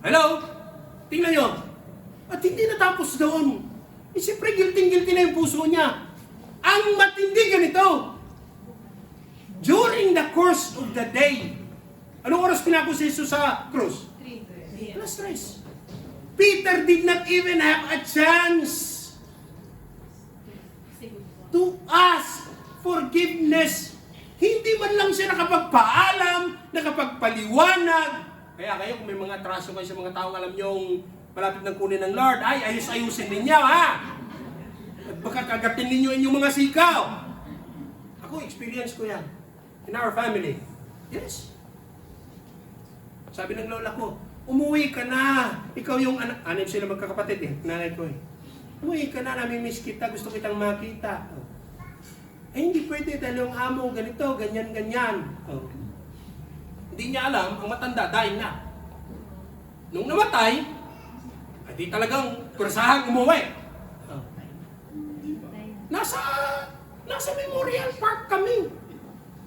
Speaker 1: Hello? Tingnan nyo. At hindi natapos doon. Siyempre, guilty na yung puso niya. Ang matindi ganito. During the course of the day, anong oras pinako si Jesus sa krus? 3. Peter did not even have a chance to ask forgiveness. Hindi man lang siya nakapagpaalam, nakapagpaliwanag. Kaya kayo, kung may mga traso kayo sa mga taong alam nyong malapit ng kunin ng Lord, ay ayus-ayusin ninyo, ha? At baka kagatin ninyo inyong mga sikaw. Ako, experience ko yan. In our family. Yes. Sabi ng lola ko, umuwi ka na. Ikaw yung anak. Anim sila magkakapatid eh. Nanay ko eh. Umuwi ka na, namimiss kita. Gusto kitang makita. Eh, hindi pwede dahil yung amo ganito, ganyan. Hindi niya alam, ang matanda, dying na. Nung namatay, ay di talagang kursahan umuwi. Nasa Memorial Park kami.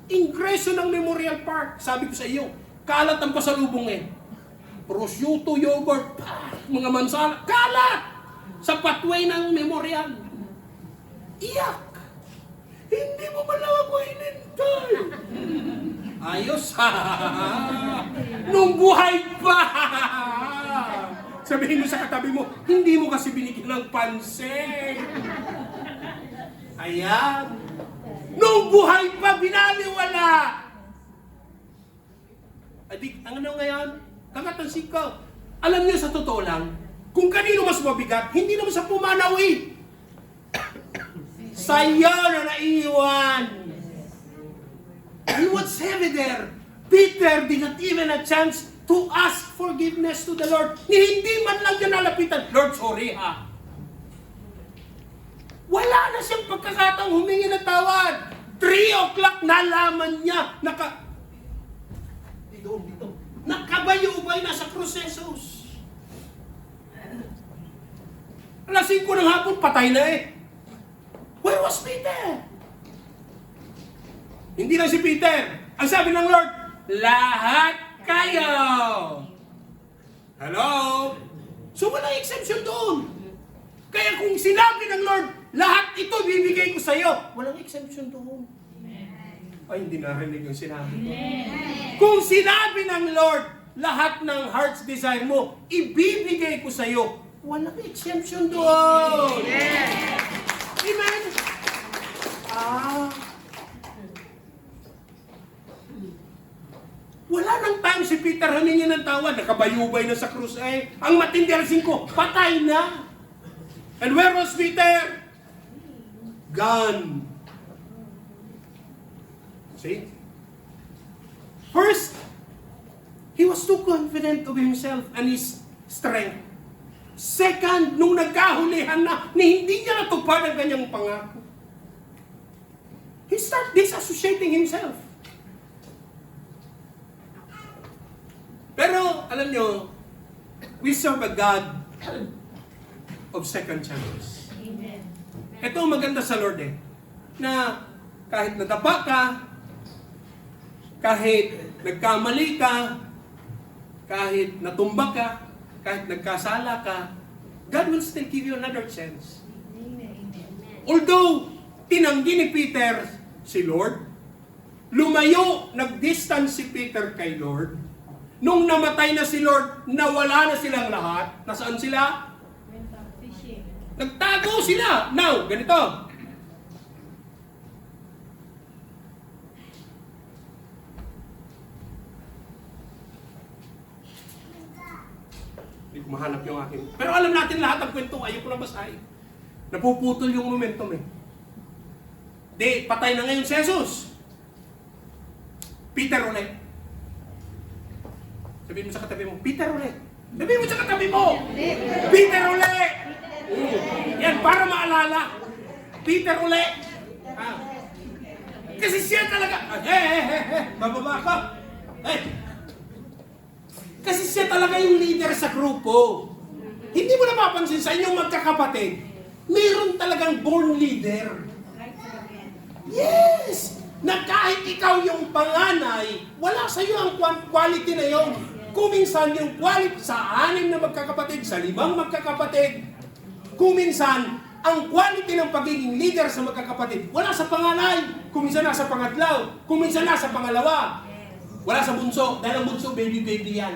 Speaker 1: Ingreso ng Memorial Park. Sabi ko sa iyo, kalat ang pasalubong eh. Prosciutto, yogurt, mga mansala, kalat! Sa pathway ng Memorial. Iyak! Hindi mo man lang ako hinintay. Ayos ha! Nung buhay pa! Sabihin mo sa katabi mo, hindi mo kasi binigyan ng pansin. Ayan. Nung buhay pa, binaliwala. Adik, ang ano ngayon? Kakatansin ko. Alam niyo sa totoo lang, kung kanino mas mabigat, hindi naman sa pumanawi. Sa'yo na naiwan. And what's heavy there? Peter did not even a chance to ask forgiveness to the Lord. Hindi man lang niya nalapitan, Lord, sorry ha. Wala na siyang pagkakataong humingi ng tawad. 3 o'clock nalaman niya. Dito. Nakabayubay na sa krus si Jesus. Alas 5 ng hapon, patay na eh. Where was Peter? Hindi lang si Peter. Ang sabi ng Lord, lahat kayo. Hello? So walang exemption doon. Kaya kung sinabi ng Lord, lahat ito bibigay ko sa iyo, walang exemption doon. Ay, hindi narinig yung sinabi ko. Kung sinabi ng Lord, lahat ng heart's desire mo, ibibigay ko sa iyo, walang exemption doon. Amen? Wala nang time si Peter humingi ng tawad. Nakabayubay na sa krus eh. Ang matindi alas 5, patay na. And where was Peter? Gone. See? First, he was too confident of himself and his strength. Second, nung nagkahulihan na, hindi niya natupad ang kanyang pangako. He started disassociating himself. Pero, alam nyo, we serve a God of second chances.
Speaker 3: Amen.
Speaker 1: Ito ang maganda sa Lord eh, na kahit nadapa ka, kahit nagkamali ka, kahit natumba ka, kahit nagkasala ka, God will still give you another chance.
Speaker 3: Amen.
Speaker 1: Although, tinanggi ni Peter si Lord, lumayo, nag-distance si Peter kay Lord, nung namatay na si Lord, nawala na silang lahat. Nasaan sila?
Speaker 3: Fishing.
Speaker 1: Nagtago sila. Now, ganito.
Speaker 2: Hindi ko mahanap yung akin. Pero alam natin lahat ang kwento, ayoko lang basahin. Napuputol yung momentum eh. Di, patay na ngayon si Jesus. Peter ulit. Sabihin mo sa katabi mo, Peter ulit. Sabihin mo sa katabi mo, Peter ulit. Yan, para maalala. Peter ulit. Ah. Kasi siya talaga, bababa ka. Kasi siya talaga yung leader sa grupo. Hindi mo napapansin sa inyong magkakapatid, mayroon talagang born leader. Yes! Na kahit ikaw yung panganay, wala sa iyo ang quality na yon. Kuminsan yung quality sa 6 na magkakapatid, sa 5 magkakapatid. Kuminsan, ang quality ng pagiging leader sa magkakapatid, wala sa panganay. Kuminsan nasa pangatlaw, kuminsan nasa pangalawa. Wala sa bunso, dahil ang bunso, baby yan.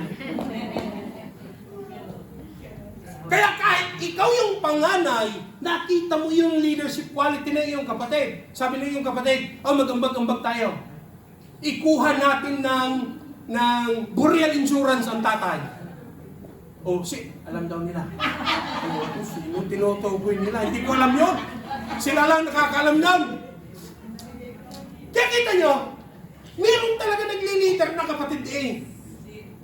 Speaker 2: Kaya kahit ikaw yung panganay, nakita mo yung leadership quality ng iyong kapatid. Sabi ng iyong kapatid, mag-ambag-ambag tayo. Ikuha natin ng burial insurance ang tatay. Alam daw nila. Sino tinutukoy nila? Hindi ko alam yun. Sila lang nakakaalam nun. Kaya kita nyo, meron talaga nagli-leader na kapatid eh.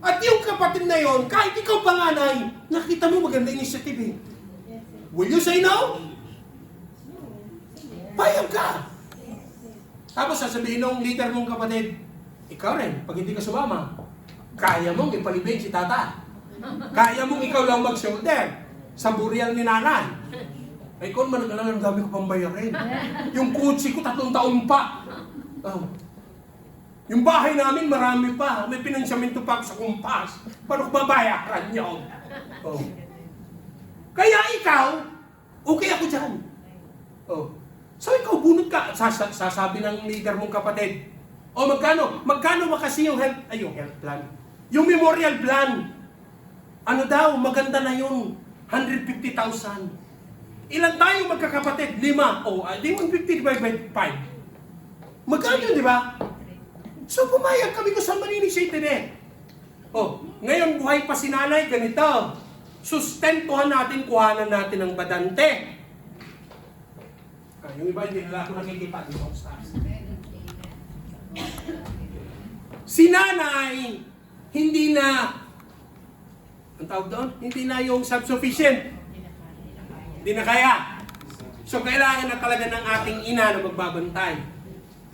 Speaker 2: At yung kapatid na yon, kahit ikaw panganay, nakita mo maganda initiative eh. Will you say no? Payag ka. Tapos sasabihin ng leader mong kapatid, ikaw rin, pag hindi ka sumama, kaya mong ipalibing si tata. Kaya mong ikaw lang mag-shoulder sa burial ni nanay. Ay, kung managalang ang dami ko pang bayarin. Yung kutsi ko 3 taon pa. Yung bahay namin marami pa. May pinansyamento pa ako sa kumpas. Paano ko babayaran yun? Kaya ikaw, okay ako dyan. So ikaw bunot ka. Sasabi ng leader mong kapatid, magkano? Magkano kasi yung health plan? Yung memorial plan. Ano daw, maganda na yun. 150,000. Ilan tayo magkakapatid? 5. Di 150 divided by 5. Magkano yun, di ba? So pumayag kami kung saan man-initiated eh. Ngayon buhay pa si nanay, ganito. Sustentuhan natin, kuhanan natin ng badante. Yung iba hindi nila ako nakikita dito sa taas. Si nanay, hindi na, ang tawag doon? Hindi na yung self-sufficient. Hindi na kaya. So kailangan na talaga ng ating ina na magbabantay.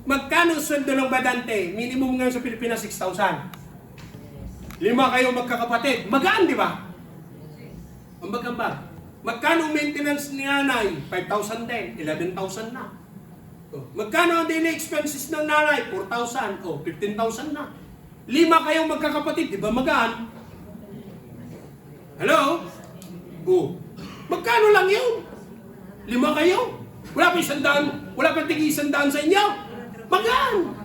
Speaker 2: Magkano sweldo ng badante? Minimum ngayon sa Pilipinas, 6,000. 5 kayo magkakapatid. Magaan, di ba? Ambag-ambag. Magkano maintenance ni nanay? 5,000 din. 11,000 na. Magkano ang daily expenses ng nanay? 4,000. 15,000 na. 5 kayong magkakapatid. Di ba magaan? Hello? Magkano lang yun? 5 kayo? Wala pa 100. Wala pa tig 100 sa inyo? Magaan.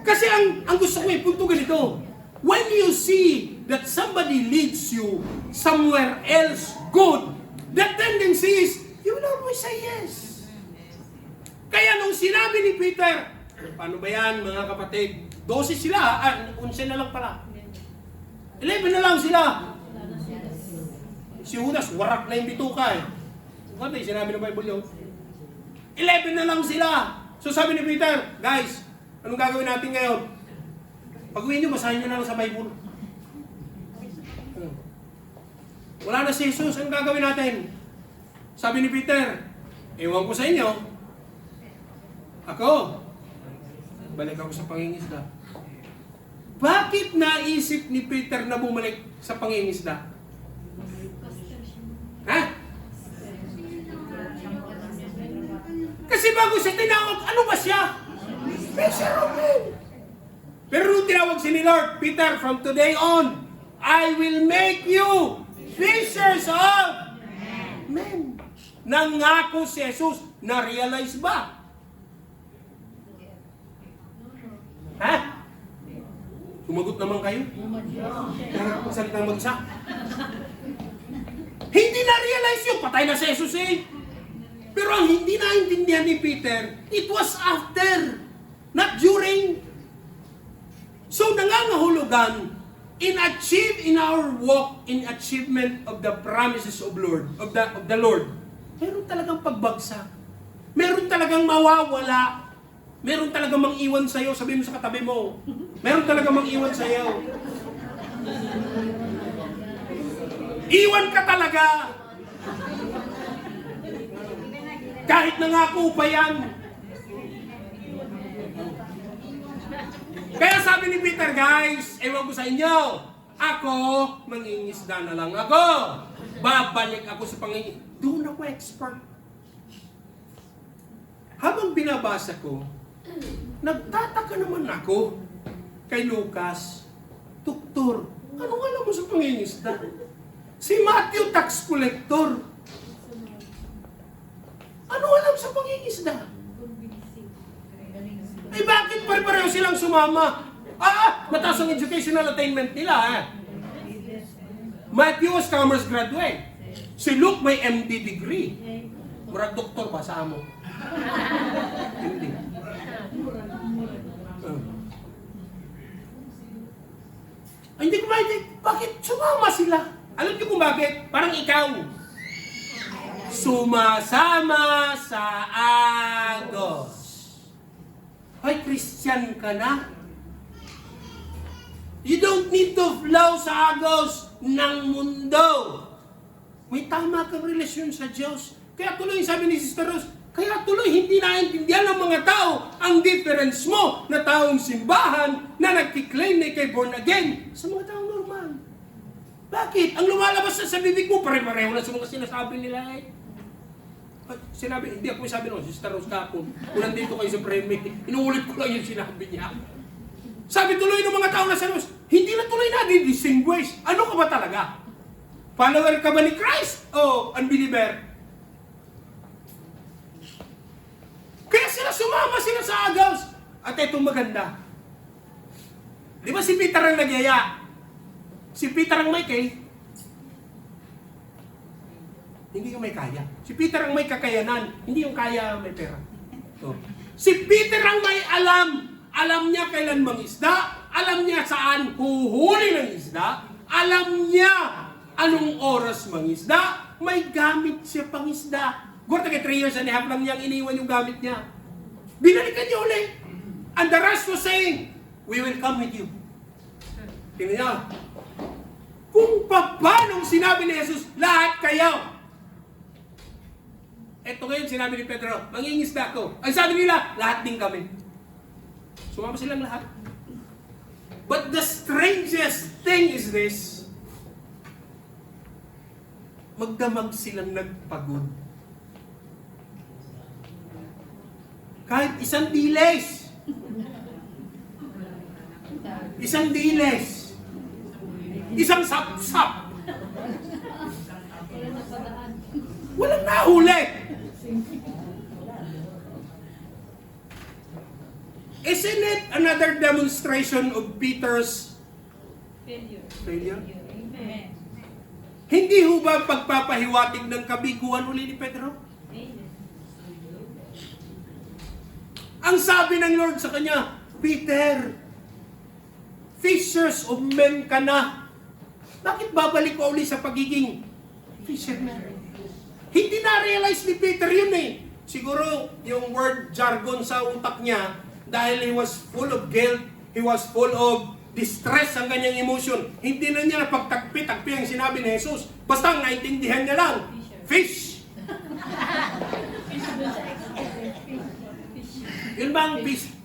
Speaker 2: Kasi ang gusto ko punto ganito. When you see that somebody leads you somewhere else good, the tendency is, you will always say yes. Kaya nung sinabi ni Peter, paano ba yan mga kapatid? 12 sila, 11 na lang pala. 11 na lang sila. Si Judas, warak na yung bituka eh. Ano yung sinabi ng Bible yun? 11 na lang sila. So sabi ni Peter, guys, anong gagawin natin ngayon? Pag-uwi nyo, basahin nyo na lang sa Bible. Wala na si Jesus, anong gagawin natin? Sabi ni Peter, ewan ko sa inyo, ako, balik ako sa pangingisda. Bakit naisip ni Peter na bumalik sa pangingisda? Ha? Kasi bago siya tinawag, ano ba siya? Fisherman. Pero nung tinawag si ni Lord, Peter, from today on, I will make you fishers of men. Nangako si Jesus, na-realize ba? Ha? Sumagot naman kayo? Kaya salitang mag-isa. Hindi na-realize yun, patay na si Jesus eh. Pero ang hindi naintindihan ni Peter, it was after, not during. So nangangahulugan,
Speaker 1: in our walk, in achievement of the promises of the Lord, meron talagang pagbagsak. Meron talagang mawawala. Meron talagang mang-iwan sa'yo. Sabihin mo sa katabi mo. Meron talagang mang-iwan sa'yo. Iwan ka talaga. Kahit nangako pa yan. Kaya sabi ni Peter, guys, ewan ko sa inyo, ako, mangingisda na lang ako. Babalik ako sa Panginoon. Doon ako expert. Habang binabasa ko, nagtataka naman ako kay Lucas, Doktor, anong alam mo sa pangingisda? Si Matthew, tax collector. Anong alam sa pangingisda? Eh bakit pare-pareho silang sumama? Mataas ang educational attainment nila Matthew was commerce graduate. Si Luke may MD degree. Murag doktor ba sa amo? Hindi. Hindi ko maintindihan. Bakit sumama sila? Alam niyo kung bakit? Parang ikaw. Sumasama sa agos. Ay, Christian ka na? You don't need to flow sa agos ng mundo. May tama kang relasyon sa Diyos. Kaya tuloy, sabi ni Sister Rose, kaya tuloy hindi naintindihan ng mga tao ang difference mo na taong simbahan na nagkiklaim na ikay born again sa mga taong normal. Bakit? Ang lumalabas sa bibig mo, pare-pareho na sa mga sinasabi nila Sinabi, hindi ako sabi no, Sister Rose kapon, kung nandito kayo sa prayer meeting, inuulit ko lang yung sinabi niya. Sabi tuloy ng mga tao na sa Rose, hindi na tuloy na di-distinguish. Ano ka ba talaga? Follower ka ba ni Christ o unbeliever? Kaya sila sumama sila sa agaws. At itong maganda. Di ba si Peter ang nagyaya? Si Peter ang may hindi yung may kaya. Si Peter ang may kakayanan, hindi yung kaya may pera. So, si Peter ang may alam. Alam niya kailan mangisda, alam niya saan huhuli ng isda, alam niya anong oras mangisda, may gamit siya pangisda. Gwarta kay 3 years and a half lang niyang iniwan yung gamit niya. Binalikan niya ulit. And the rest was saying, we will come with you. Tingnan niya. Kung paano sinabi ni Jesus, lahat kayo. Ito ngayon sinabi ni Pedro, mangingisda ko. Ang sabi nila, lahat din kami. Sumama silang lahat. But the strangest thing is this, magdamag silang nagpagod. Kahit isang diles. Isang diles. Isang sap-sap. Walang nahuli. Isn't it another demonstration of Peter's failure?
Speaker 3: Amen.
Speaker 1: Hindi ho ba pagpapahiwatig ng kabiguan uli ni Pedro?
Speaker 3: Amen.
Speaker 1: Ang sabi ng Lord sa kanya, Peter, fishers of men ka na. Bakit babalik ko uli sa pagiging fisherman? Hindi na-realize ni Peter yun Siguro yung word jargon sa utak niya, dahil he was full of guilt, he was full of distress ang kanyang emotion. Hindi na niya napagtagpi-tagpi ang sinabi ni Jesus. Basta ang naintindihan niya lang, fish. Yun ba ang fish?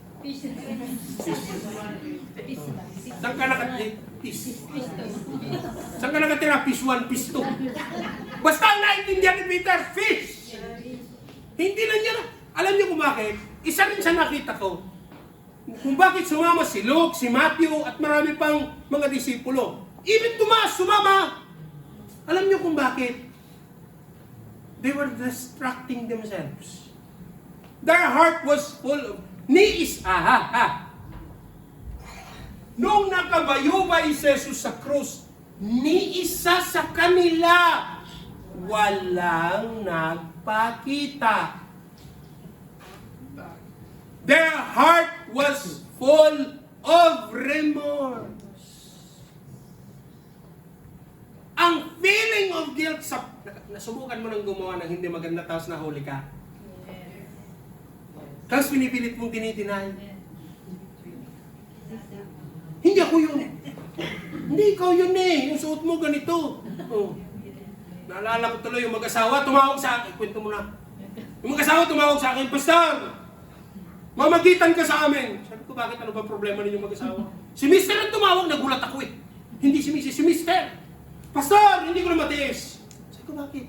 Speaker 1: Saan ka Saan ka nakatira? Fish 1, fish 2. Basta ang naintindihan ni Peter, fish. Hindi na niya alam niyo kung bakit? Isa rin sa nakita ko. Kung bakit sumama si Luke, si Matthew, at marami pang mga disipulo. Even Tomas, sumama. Alam niyo kung bakit? They were distracting themselves. Their heart was full of Noong nakabayubay si Jesus sa krus, ni isa sa kanila walang nagpakita. Their heart was full of remorse.
Speaker 2: of guilt sa... Nasubukan mo nang gumawa ng hindi maganda tapos nahuli ka. Tapos pinipilit mong tinitinay. Hindi ako yun. Hindi ikaw yun eh. Yung suot mo ganito. Oh. Naalala ko tuloy yung mag-asawa tumawag sa akin. Kwento mo na. Yung mag-asawa tumawag sa akin, Pastor, mamagitan ka sa amin. Sabi ko, bakit? Ano ba problema ninyo mag-asawa? Si Mister ang tumawag, nagulat ako eh. Hindi si Mrs., si Mister. Pastor, hindi ko na matiis. Sabi ko, bakit?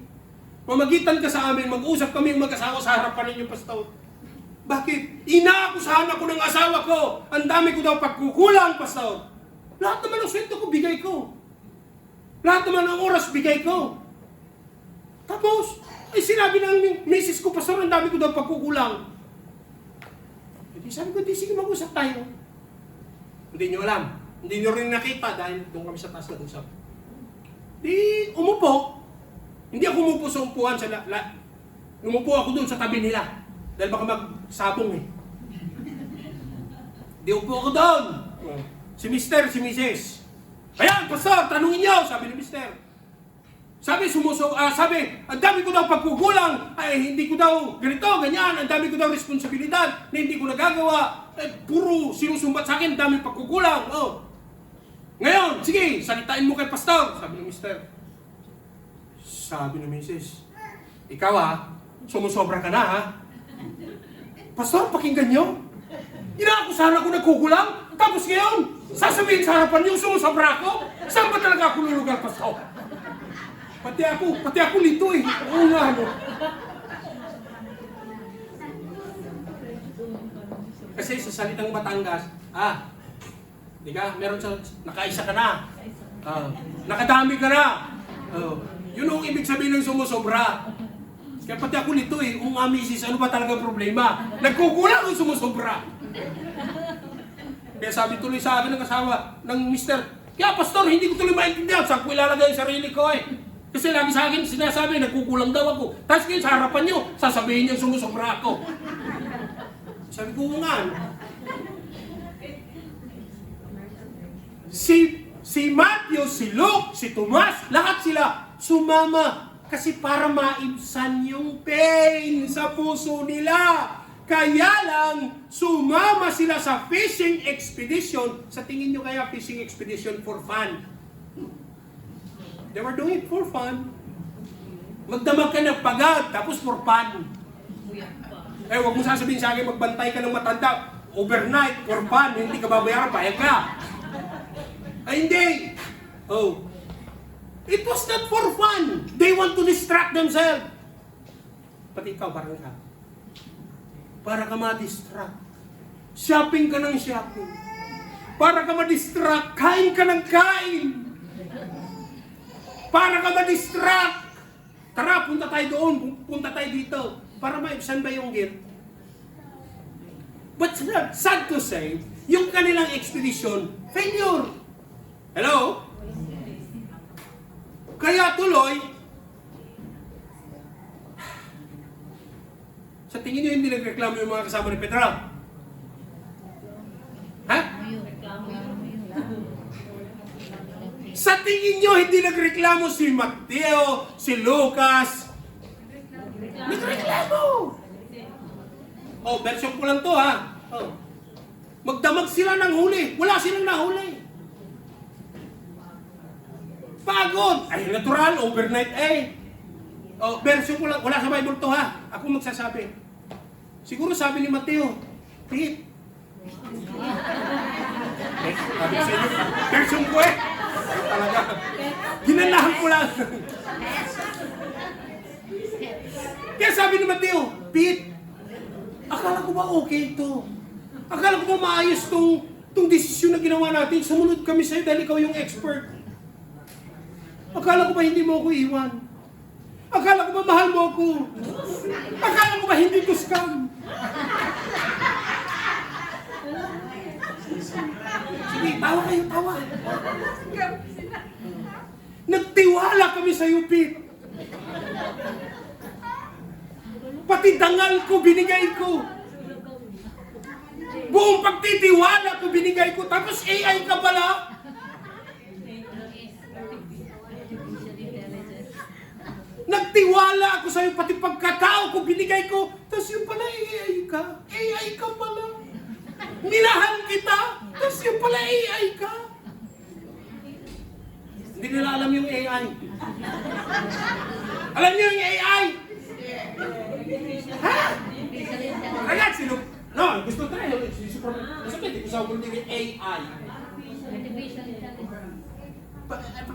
Speaker 2: Mamagitan ka sa amin, mag-usap kami mag-asawa sa harapan ninyo, Pastor. Bakit? Inaakusahan ako ng asawa ko. Ang dami ko daw pagkukulang, Pastor. Lahat naman ng sweldo ko, bigay ko. Lahat naman ng oras, bigay ko. Tapos, sinabi ng misis ko, Pastor, ang dami ko daw pagkukulang. Hindi, sabi ko, di sige mag-usap tayo. Hindi nyo alam. Hindi nyo rin nakita dahil doon kami sa taas nag-usap. Di, umupo. Hindi ako umupo sa umpuan. Umupo ako doon sa tabi nila. Dahil baka magsabong eh. Di upo ako doon. Si Mister, si Mrs. Ayan, Pastor, tanungin nyo, sabi ni Mister. Sabi, ang dami ko daw pagkukulang, ay hindi ko daw ganito, ganyan, ang dami ko daw responsibilidad na hindi ko nagagawa, puro sinusumbat sa akin, ang dami pagkukulang. Oh. Ngayon, sige, salitain mo kay Pastor, sabi ni Mister. Sabi ni Mrs. Ikaw sumusobra ka na ha? Pastor, pakinggan nyo. Inaakusahan ako nagkukulang, tapos ngayon, sasabihin sa harapan niyo, sumusobra ako? Saan ba talaga ako lulugar, Pastor? Pati ako lito eh. Oo nga, ano. Kasi sa salitang Batangas, di ka, meron sa, nakaisa ka na. Nakadami ka na. Yun ang ibig sabihin ng sumusobra. Kaya pati ako lito eh, misis, ano ba talaga problema? Nagkukulang ang sumusobra. Kaya sabi tuloy sa akin ng asawa, ng Mister, kaya Pastor, hindi ko tuloy maintindihan, saan ko ilalagay yung sarili ko eh. Kasi lagi sa akin sinasabi, nagkukulang daw ako. Tapos ngayon sa harapan nyo, sasabihin niyo sumusobra ako. Sabi ko nga, si Matthew, si Luke, si Tomas, lahat sila sumama kasi para maibsan yung pain sa puso nila. Kaya lang, sumama sila sa fishing expedition. Sa tingin nyo kaya fishing expedition for fun? They were doing it for fun. Magdamag ka ng pagad, tapos for fun. Huwag mo sasabihin sa akin, magbantay ka ng matanda, overnight, for fun, hindi ka babayaran, payag ka. Ay, hindi. Oh. It was not for fun. They want to distract themselves. Pati ikaw, parang ka. Para ka ma-distract. Shopping ka ng shopping. Para ka ma-distract, kain ka ng kain. Para ka ma-distract. Tara, punta tayo doon, punta tayo dito. Para maibsan ba yung guilt? But sad to say, yung kanilang expedition, failure. Hello? Kaya tuloy, sa tingin nyo hindi nagreklamo yung mga kasama ni Pedro? Ha? Sa tingin nyo, hindi nagreklamo si Mateo, si Lucas. Nagreklamo! Version ko lang to ha. Magdamag sila ng huli. Wala silang nahuli. Pagod! Ay, natural, overnight version ko lang. Wala sa Bible to ha. Ako magsasabi. Siguro sabi ni Mateo, Pete. Sabi sa inyo, version ko talaga. Ginanahan ko lang. Kaya sabi ni Mateo, Pete, akala ko ba okay ito? Akala ko ba maayos tong desisyon na ginawa natin? Sumunod kami sa'yo dahil ikaw yung expert. Akala ko ba hindi mo ako iwan? Akala ko ba mahal mo ako? Akala ko ba hindi ko scam? Sige, tawa kayo, tawa. Nagtiwala kami sa iyo, Pete. Pati dangal ko, binigay ko. Buong pagtitiwala ko, binigay ko. Tapos AI ka pala. Nagtiwala ako sa'yo, pati pagkatao ko, binigay ko. Tapos yung pala, AI ka. AI ka pala. Minahal kita. Tapos yung pala, AI ka. Hindi nila alam yung AI. Alam niyo yung AI? Ha? Kaya sino? No, gusto tayo. Sabi, hindi ko sa ulo yung AI.
Speaker 3: Artificial intelligence.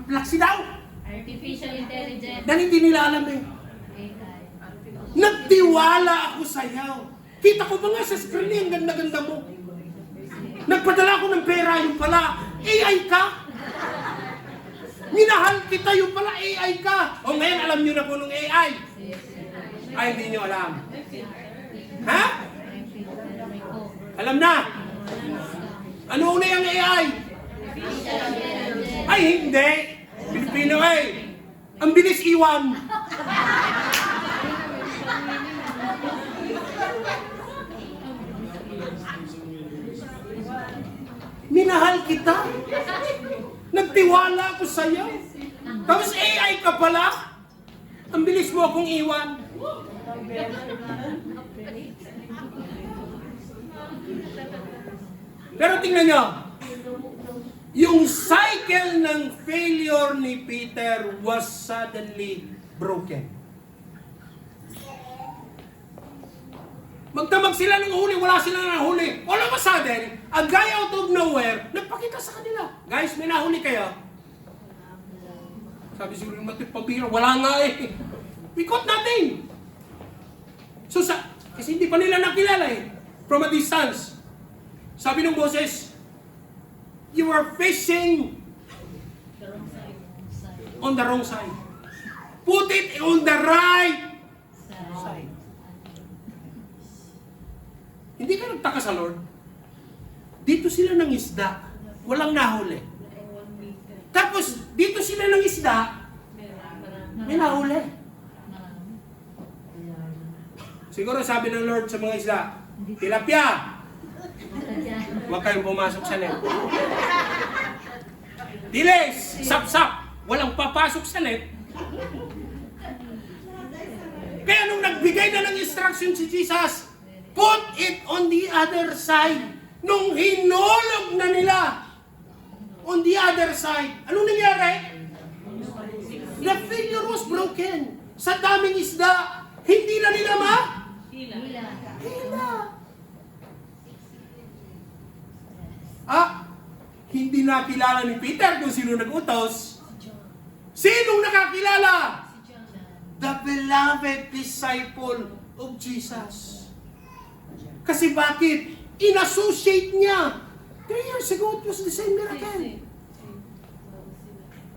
Speaker 2: Laksi daw.
Speaker 3: Artificial intelligence.
Speaker 2: Dahil hindi nila alam eh.
Speaker 3: AI.
Speaker 2: Nagtiwala ako sa'yo. Kita ko ba nga sa screen ang ganda-ganda mo? Nagpadala ako ng pera, yung pala, AI ka? Minahal kita, yung pala, AI ka? O ngayon, alam nyo na kung anong AI? Ay, hindi nyo alam. Ha? Alam na? Ano una yung AI? Ay, hindi. Pilipino eh. Ang bilis iwan. Minahal kita. Nagtiwala ako sa'yo. Tapos AI ka pala. Ang bilis mo akong iwan. Pero tingnan nyo. Yung cycle ng failure ni Peter was suddenly broken. Magdamag sila ng huli, wala sila ng huli. All of a sudden, a guy out of nowhere, nagpakita sa kanila. Guys, may nahuli kayo. Sabi siguro ng matip pambira, wala nga eh. We caught nothing. So, kasi hindi pa nila nakilala eh. From a distance. Sabi ng boses, you are fishing on the wrong side. Put it on the right side. Hindi ka nagtaka sa Lord? Dito sila ng isda, walang nahuli. Tapos, dito sila ng isda, may nahuli. Siguro sabi ng Lord sa mga isda, tilapia, huwag kayong pumasok sa net. Diles, sap-sap, walang papasok sa net. Kaya nung nagbigay na ng instruction si Jesus, put it on the other side. Nung hinulog na nila on the other side, anong nangyari? The failure was broken. Sa daming isda, hindi na nila hila. Hindi nakilala ni Peter kung sino nag-utos. Sinong nakakilala? The beloved disciple of Jesus. Kasi bakit? In-associate niya. 3 years ago, it was the same miracle.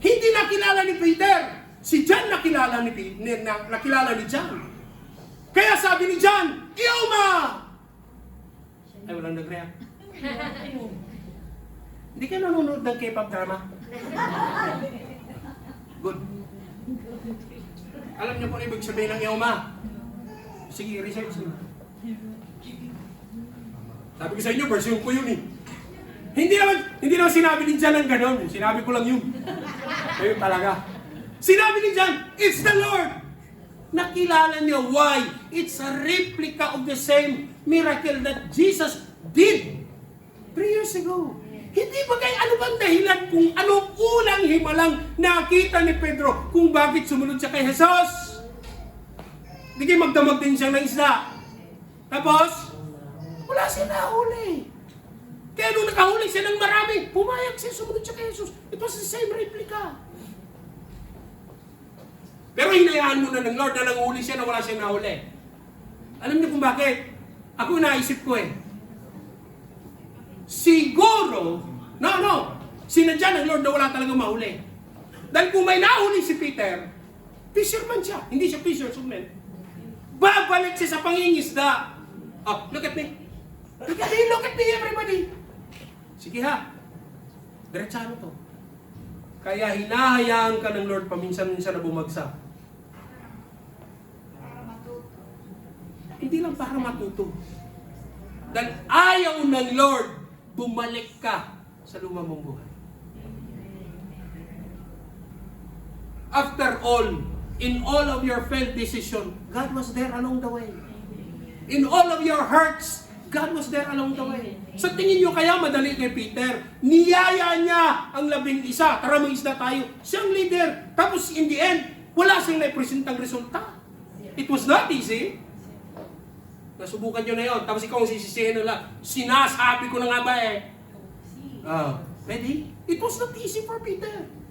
Speaker 2: Hindi nakilala ni Peter. Si John nakilala ni John. Kaya sabi ni John, Ioma! Ay, walang nag-react. Hindi kayo nanonood ng K-pop drama? Good. Alam niyo kung ibig sabihin ng Ioma? Sige, research niyo. Sabi ko sa inyo, version ko yun eh. Hindi naman sinabi ni John ang gano'n. Sinabi ko lang yun. Ayun talaga. Sinabi ni John, it's the Lord. Nakilala niyo why? It's a replica of the same miracle that Jesus did 3 years ago. Hindi ba kayo, ano bang dahilan kung anong unang himalang nakita ni Pedro kung bakit sumunod siya kay Jesus? Hindi kayo magdamag din siya ng isda. Tapos, wala siya nahuli. Kaya nung nakahuli siya ng marami, pumayag siya, sumunod siya kay Jesus. It was the same replica. Pero hinayaan mo na ng Lord na nanghuli siya na wala siya nahuli. Alam niyo kung bakit? Ako naisip ko eh. Siguro, sinadya ng Lord na wala talagang mahuli. Dahil kung may nahuli si Peter, fisherman siya, hindi siya fisherman. Babalik siya sa pangingisda. Oh, look at me. Look at me, everybody. Sige ha. Diretsano to. Kaya hinahayaan ka ng Lord paminsan-minsan na bumagsak. Hindi lang para matuto. Dahil ayaw ng Lord, bumalik ka sa lumang mong buhay. After all, In all of your failed decision, God was there along the way. In all of your hurts, God was there along the way. Sa tingin nyo kaya madali kay Peter, niyaya niya ang 11. Tara mag-isda tayo. Siyang leader. Tapos in the end, wala siyang naipresentang resulta. It was not easy. Nasubukan nyo na yun. Tapos ikaw ang sisisihin nila. Sinasabi ko na nga ba eh. Ready? It was not easy for Peter.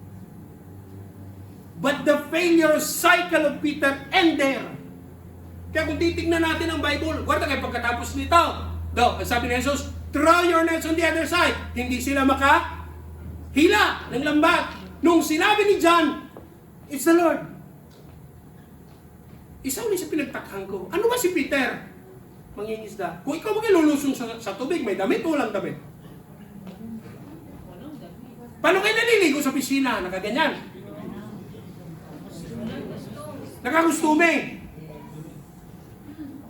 Speaker 2: But the failure cycle of Peter ended. Kaya kung titignan natin ang Bible, guarda kayo pagkatapos nito. Ang sabi ni Jesus, throw your nets on the other side. Hindi sila makahila ng lambat. Nung sinabi ni John, it's the Lord. Isa ulit sa pinagtakhan ko. Ano ba si Peter? Mangingisda. Kung ikaw maglulusong sa tubig, may damit o walang damit? Paano kayo naliligo sa piscina? Nakaganyan. Nakagustume.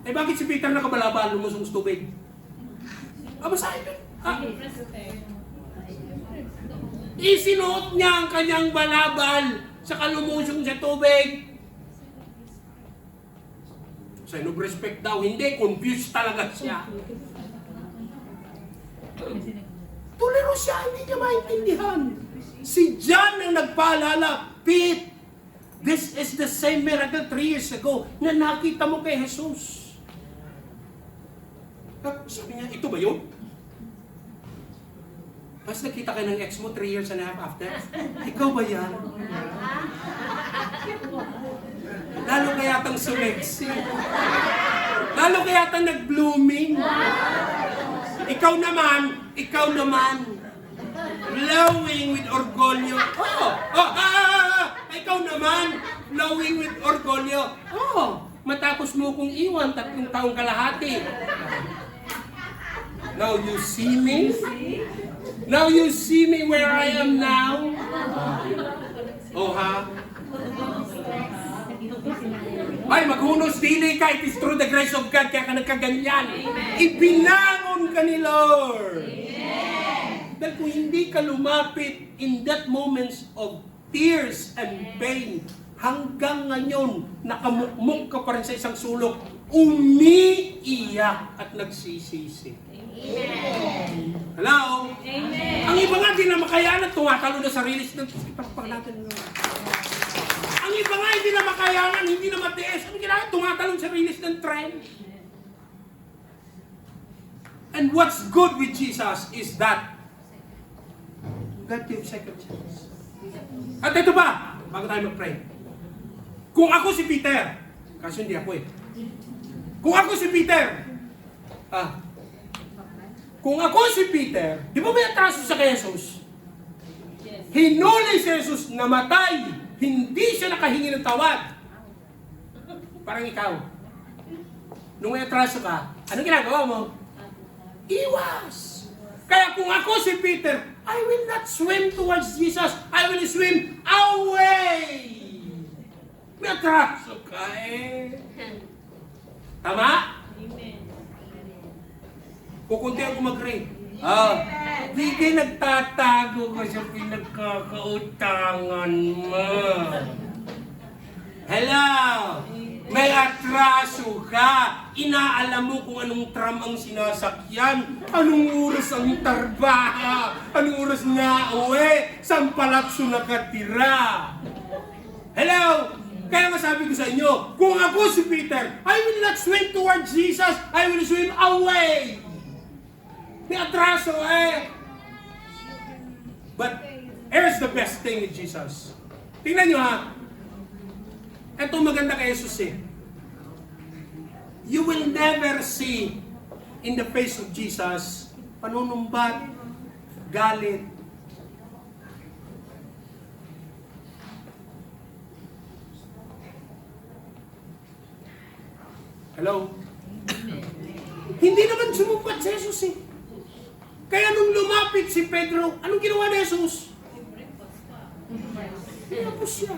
Speaker 2: Eh bakit si Peter nakabalabal lumusong sa tubig? Basahin yun. Isinuot niya ang kanyang balabal sa kalumusong sa tubig. Sign of respect daw. Hindi, confused talaga siya. Tuliro siya, hindi niya maintindihan. Si John ang nagpaalala, Pete, this is the same miracle 3 years ago na nakita mo kay Jesus. Sabi niya, ito ba yun? Mas nakita kayo ng ex mo 3 years and a half after? Ikaw ba yan? Lalo kayatang sumexy. Lalo kayatang nag-blooming. Ikaw naman, glowing with orgulyo. Ikaw naman, glowing with orgulyo. Matapos mo kong iwan 3 taong kalahati. Now you see me? Now you see me where I am now? Ay, maghunos dili ka. It is through the grace of God kaya ka nagkaganyan. Ibinangon ka ni Lord. Dahil kung hindi ka lumapit in that moments of tears and pain, hanggang ngayon, nakamukmuk ka pa rin sa isang sulok, umiiyak at nagsisisi.
Speaker 3: Amen.
Speaker 2: Hello?
Speaker 3: Amen.
Speaker 2: Ang iba nga din na makayanan, tumatalo na sa release ng ipakpak natin. Ang iba nga hindi na makayanan, hindi na matiis. Ano ginagawa? Tumatalon sa release ng trend. And what's good with Jesus is that God gives second chance. At ito pa, bago tayo mag-pray. Kung ako si Peter, kasi hindi ako eh. Kung ako si Peter, di ba may atraso sa kay Jesus? Hinuli si Jesus, namatay, hindi siya nakahingi ng tawad. Parang ikaw. Nung may atraso ka, anong ginagawa mo? Iwas. Kaya kung ako si Peter, I will not swim towards Jesus. I will swim away. May atraso ka eh. Tama?
Speaker 3: Amen.
Speaker 2: Kukunti ako mag-rate. Di kayo nagtatago ka sa pinagkakautangan mo. Hello? May atraso ka. Inaalam mo kung anong tram ang sinasakyan. Anong oras ang tarbaha. Anong oras na uwi. Saan palapso nakatira. Hello? Kaya masabi ko sa inyo, kung ako si Peter, I will not swim towards Jesus. I will swim away. May atraso eh. But here's the best thing with Jesus. Tingnan nyo ha. Ito maganda kay Jesus eh. You will never see in the face of Jesus panunumbat, galit. Hello? Hindi naman sumumbat si Jesus eh. Kaya nung lumapit si Pedro, anong ginawa ni Jesus? Tinapos siya.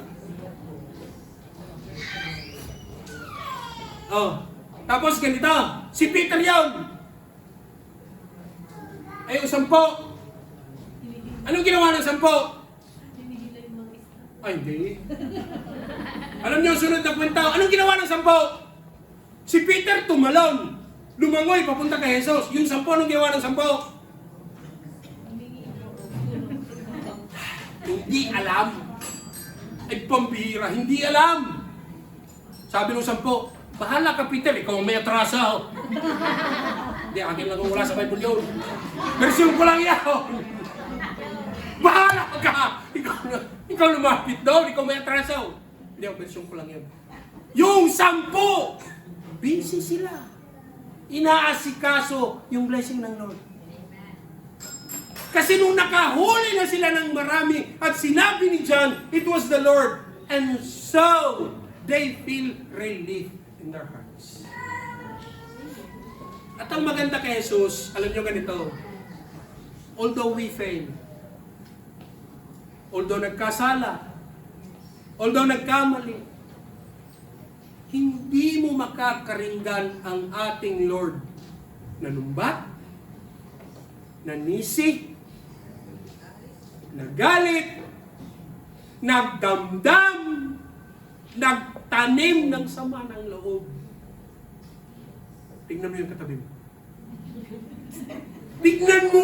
Speaker 2: Tapos ganito, si Peter yun. Ay, yung 10. Anong ginawa ng 10? Ay, hindi. Alam niyo ang sunod na kwento? Anong ginawa ng 10? Si Peter tumalon. Lumangoy papunta kay Jesus. Yung 10, anong ginawa ng 10? Hindi alam. Ay pambihira, hindi alam. Sabi ng 10, bahala ka Peter, ikaw ang may atraso. Hindi, akin lang kung wala sa Bible yun. Version ko lang yan. Bahala ka! Ikaw lumapit doon, ikaw may atraso. Hindi, version ko lang yan. Yung 10, busy sila. Inaasikaso yung blessing ng Lord. Kasi nung nakahuli na sila ng marami at sinabi ni John, it was the Lord. And so, they feel relief in their hearts. At ang maganda kay Jesus, alam nyo ganito, although we fail, although nagkasala, although nagkamali, hindi mo makakaringgan ang ating Lord na lumbat, nanisi, nagalit, nagdamdam, nagtanim ng sama ng loob. Tignan mo yung katabi mo. Tignan mo!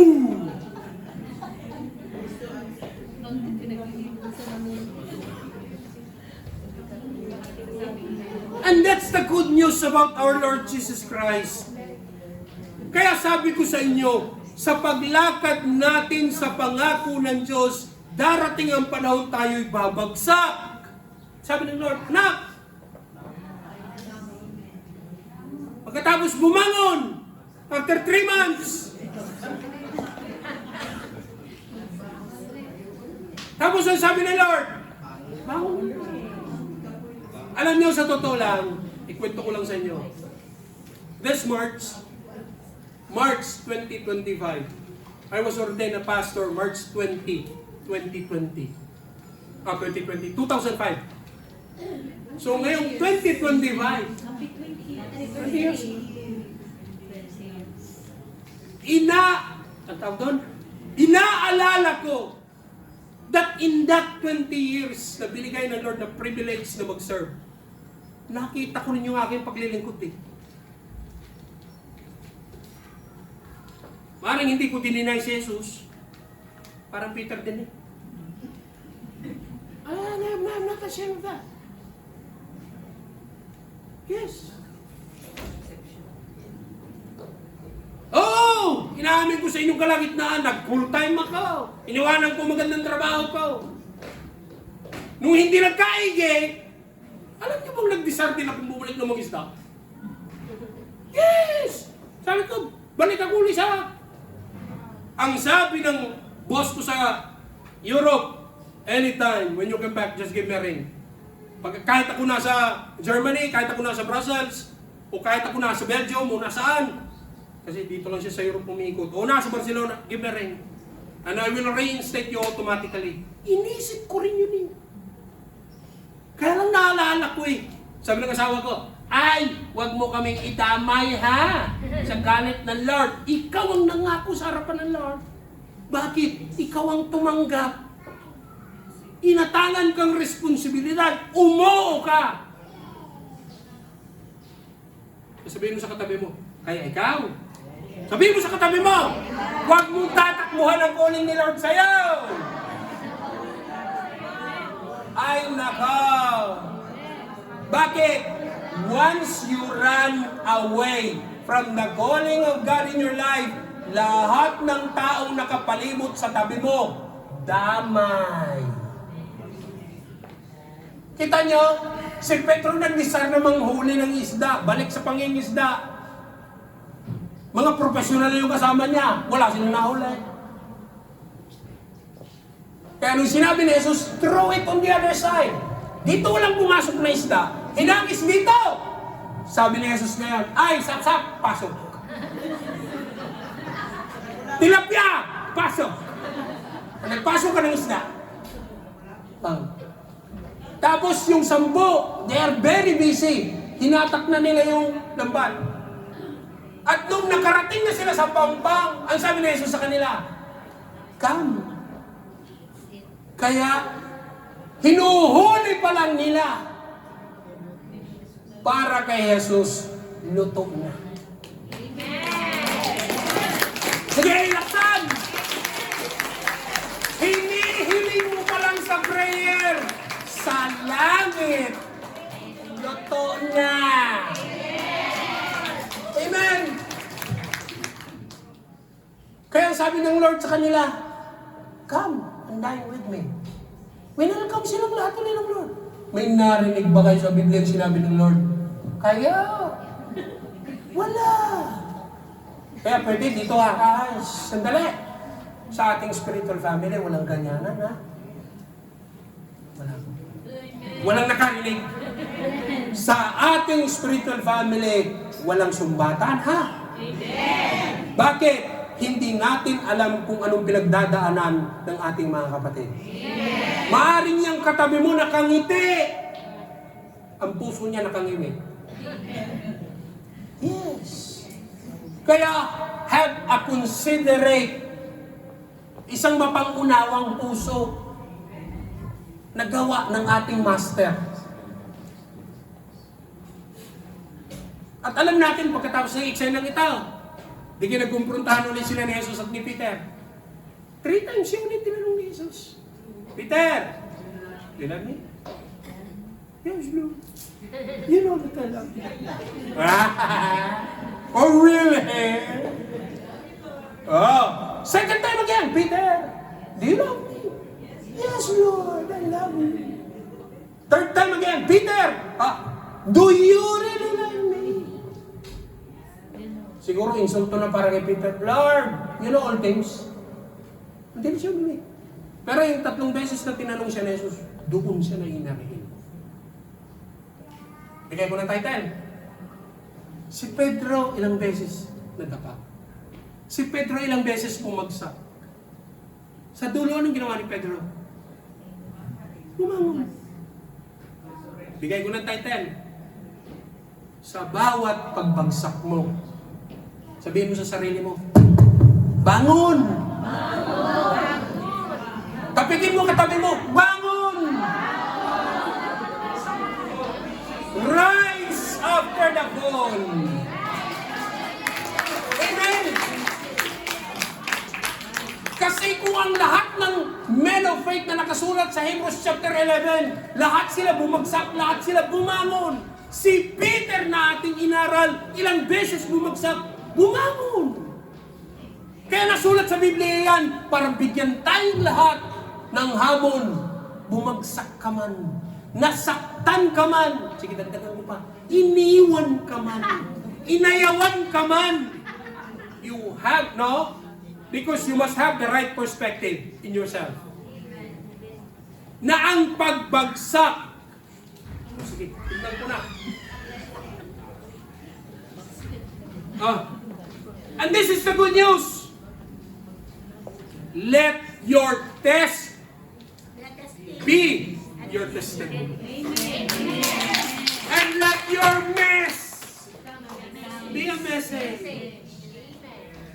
Speaker 2: And that's the good news about our Lord Jesus Christ. Kaya sabi ko sa inyo, sa paglakad natin sa pangako ng Diyos, darating ang panahon tayo'y babagsak. Sabi ng Lord, anak, pagkatapos bumangon, after 3 months, tapos ang sabi ng Lord, bangon. Alam niyo, sa totoo lang, ikwento ko lang sa inyo. This March 2025, I was ordained a pastor March 20, 2005. So ngayong 2025, 20 years. Ang tawag doon? Inaalala ko that in that 20 years na binigay ng Lord na privilege na mag-serve, nakita ko rin yung aking paglilingkod eh. Maring hindi ko dininay si Jesus. Parang Peter din eh. I'm not ashamed of that. Yes. Oh! Inaamin ko sa inyong kalagitnaan, nag-full time ako. Iniwanan ko magandang trabaho ko. Nung hindi nagkaigi, alam niyo bang nag-disarte na kung bumalik ng mag-isda? Yes! Sabi ko, balik ako ulit sa... Ang sabi ng boss ko sa Europe, anytime, when you come back, just give me a ring. Kahit ako nasa Germany, kahit ako nasa Brussels, o kahit ako nasa Belgium, o nasaan. Kasi dito lang siya sa Europe umiikot. O nasa Barcelona, give me a ring. And I will reinstate you automatically. Inisip ko rin yun eh. Kaya lang naalala ko eh. Sabi ng asawa ko, ay, wag mo kaming idamay ha sa galit ng Lord. Ikaw ang nangako sa harapan ng Lord. Bakit? Ikaw ang tumanggap. Inatangan kang responsibilidad. Umoo ka. Sabihin mo sa katabi mo, kaya ikaw. Sabihin mo sa katabi mo, huwag mong tatakbuhan ang calling ni Lord sa'yo. Ay, nakaw. Bakit? Once you run away from the calling of God in your life, lahat ng taong nakapalibot sa tabi mo, damay. Kita nyo, si Petro nag-desire na manghuli ng isda, balik sa pangingisda. Mga profesional yung kasama niya, wala silang nahuli. Kaya nung sinabi ni Jesus, throw it on the other side. Dito walang pumasok na isda. Hinagis dito! Sabi ni Jesus ngayon, ay, sapsap, pasok. Tilapia, pasok. Nagpasok ka ng isda. Tapos yung 10, they are very busy. Hinatak na nila yung lambat. At nung nakarating na sila sa pampang, ang sabi ni Jesus sa kanila, come. Kaya, hinuhuli pa lang nila para kay Jesus, luto na. Sige, laksan! Hinihiling mo pa lang sa prayer, sa langit, luto na. Amen! Kaya ang sabi ng Lord sa kanila, come and dine with me. Winalcome silang lahat ulit ng Lord. May narinig ba kayo sa Biblia yung sinabi ng Lord? Kaya, wala. Kaya pwede dito sandali. Sa ating spiritual family, walang ganyanan, ha? Wala. Walang nakarinig. Sa ating spiritual family, walang sumbatan, ha? Bakit? Hindi natin alam kung anong pinagdadaanan ng ating mga kapatid. Maaring yung katabi mo nakangiti. Ang puso niya nakangiwi. Yes. Kaya, have a considerate, isang mapangunawang puso na gawa ng ating master. At alam natin, pagkatapos ng eksenang ito, di nagkumprontahan ulit sila ni Jesus at ni Peter. 3 times siya ulit tinanong ni Jesus. Peter, you love me? Yes, Lord. You know that I love you. Oh, really? Oh, second time again, Peter, do you love me? Yes, Lord, I love you. Third time again, Peter, do you really love me? Siguro insulto na para kay Peter, Lord, you know all things. Hindi siya uminig. Pero yung 3 beses na tinanong siya ni Jesus, doon siya na inarihin. Bigay ko ng title. Si Pedro ilang beses nadapa. Si Pedro ilang beses bumagsak. Sa dulo, anong ginawa ni Pedro? Bumangon. Bigay ko ng title. Sa bawat pagbagsak mo, sabihin mo sa sarili mo, bangon! Tapikin mo katabi mo, bangon! Rise after the fall. Amen! Kasi kung ang lahat ng men of faith na nakasulat sa Hebrews chapter 11, lahat sila bumagsak, lahat sila bumangon. Si Peter na ating inaral, ilang beses bumagsak, bumangon. Kaya nasulat sa Biblia yan, para bigyan tayong lahat ng hamon. Bumagsak ka man, nasaktan ka man, sige dagdagan ko pa, iniwan ka man, inayawan ka man. You have, no? Because you must have the right perspective in yourself. Na ang pagbagsak, sige, tignan ko na. And this is the good news. Let your test be your testimony. And let your mess be a message.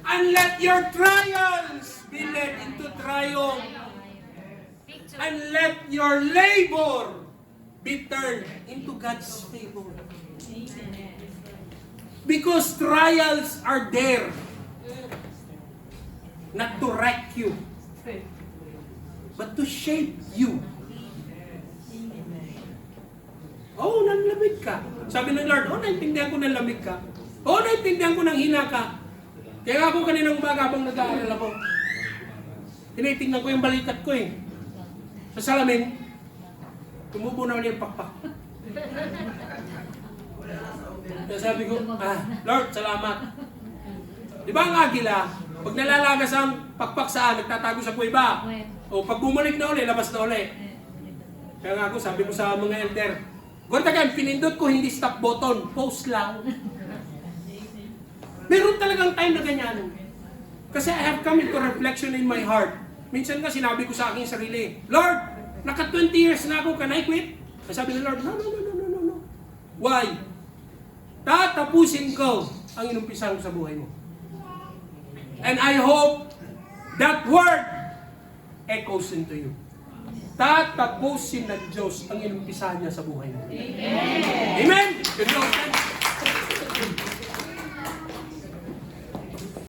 Speaker 2: And let your trials be led into triumph. And let your labor be turned into God's favor. Because trials are there not to wreck you, but to shape you. Oh, nanlamig ka. Sabi ng Lord, naintindihan ko ng lamig ka. Naintindihan ko ng hina ka. Kaya ako kaninang umaga habang nag-aaral ako, tinitingnan ko yung balikat ko eh. Sa salamin, tumubo na ulit yung pakpak. Kaya sabi ko, Lord, salamat. Di ba ang agila, pag nalalagas ang pakpak saan, nagtatago sa kuweba. O pag bumalik na ulit, labas na ulit. Kaya nga ako, sabi ko sa mga elder, Gontagan, pinindot ko hindi stop button, post lang. Meron talagang time na ganyan. Kasi I have come into reflection in my heart. Minsan nga sinabi ko sa aking sarili, Lord, naka 20 years na ako, can I quit? Sabi ng Lord, no. Why? Tatapusin ko ang inumpisan ko sa buhay mo. And I hope that word echoes into you. Tatapusin ng Diyos ang inumpisan niya sa buhay mo. Amen! Amen!
Speaker 1: You know,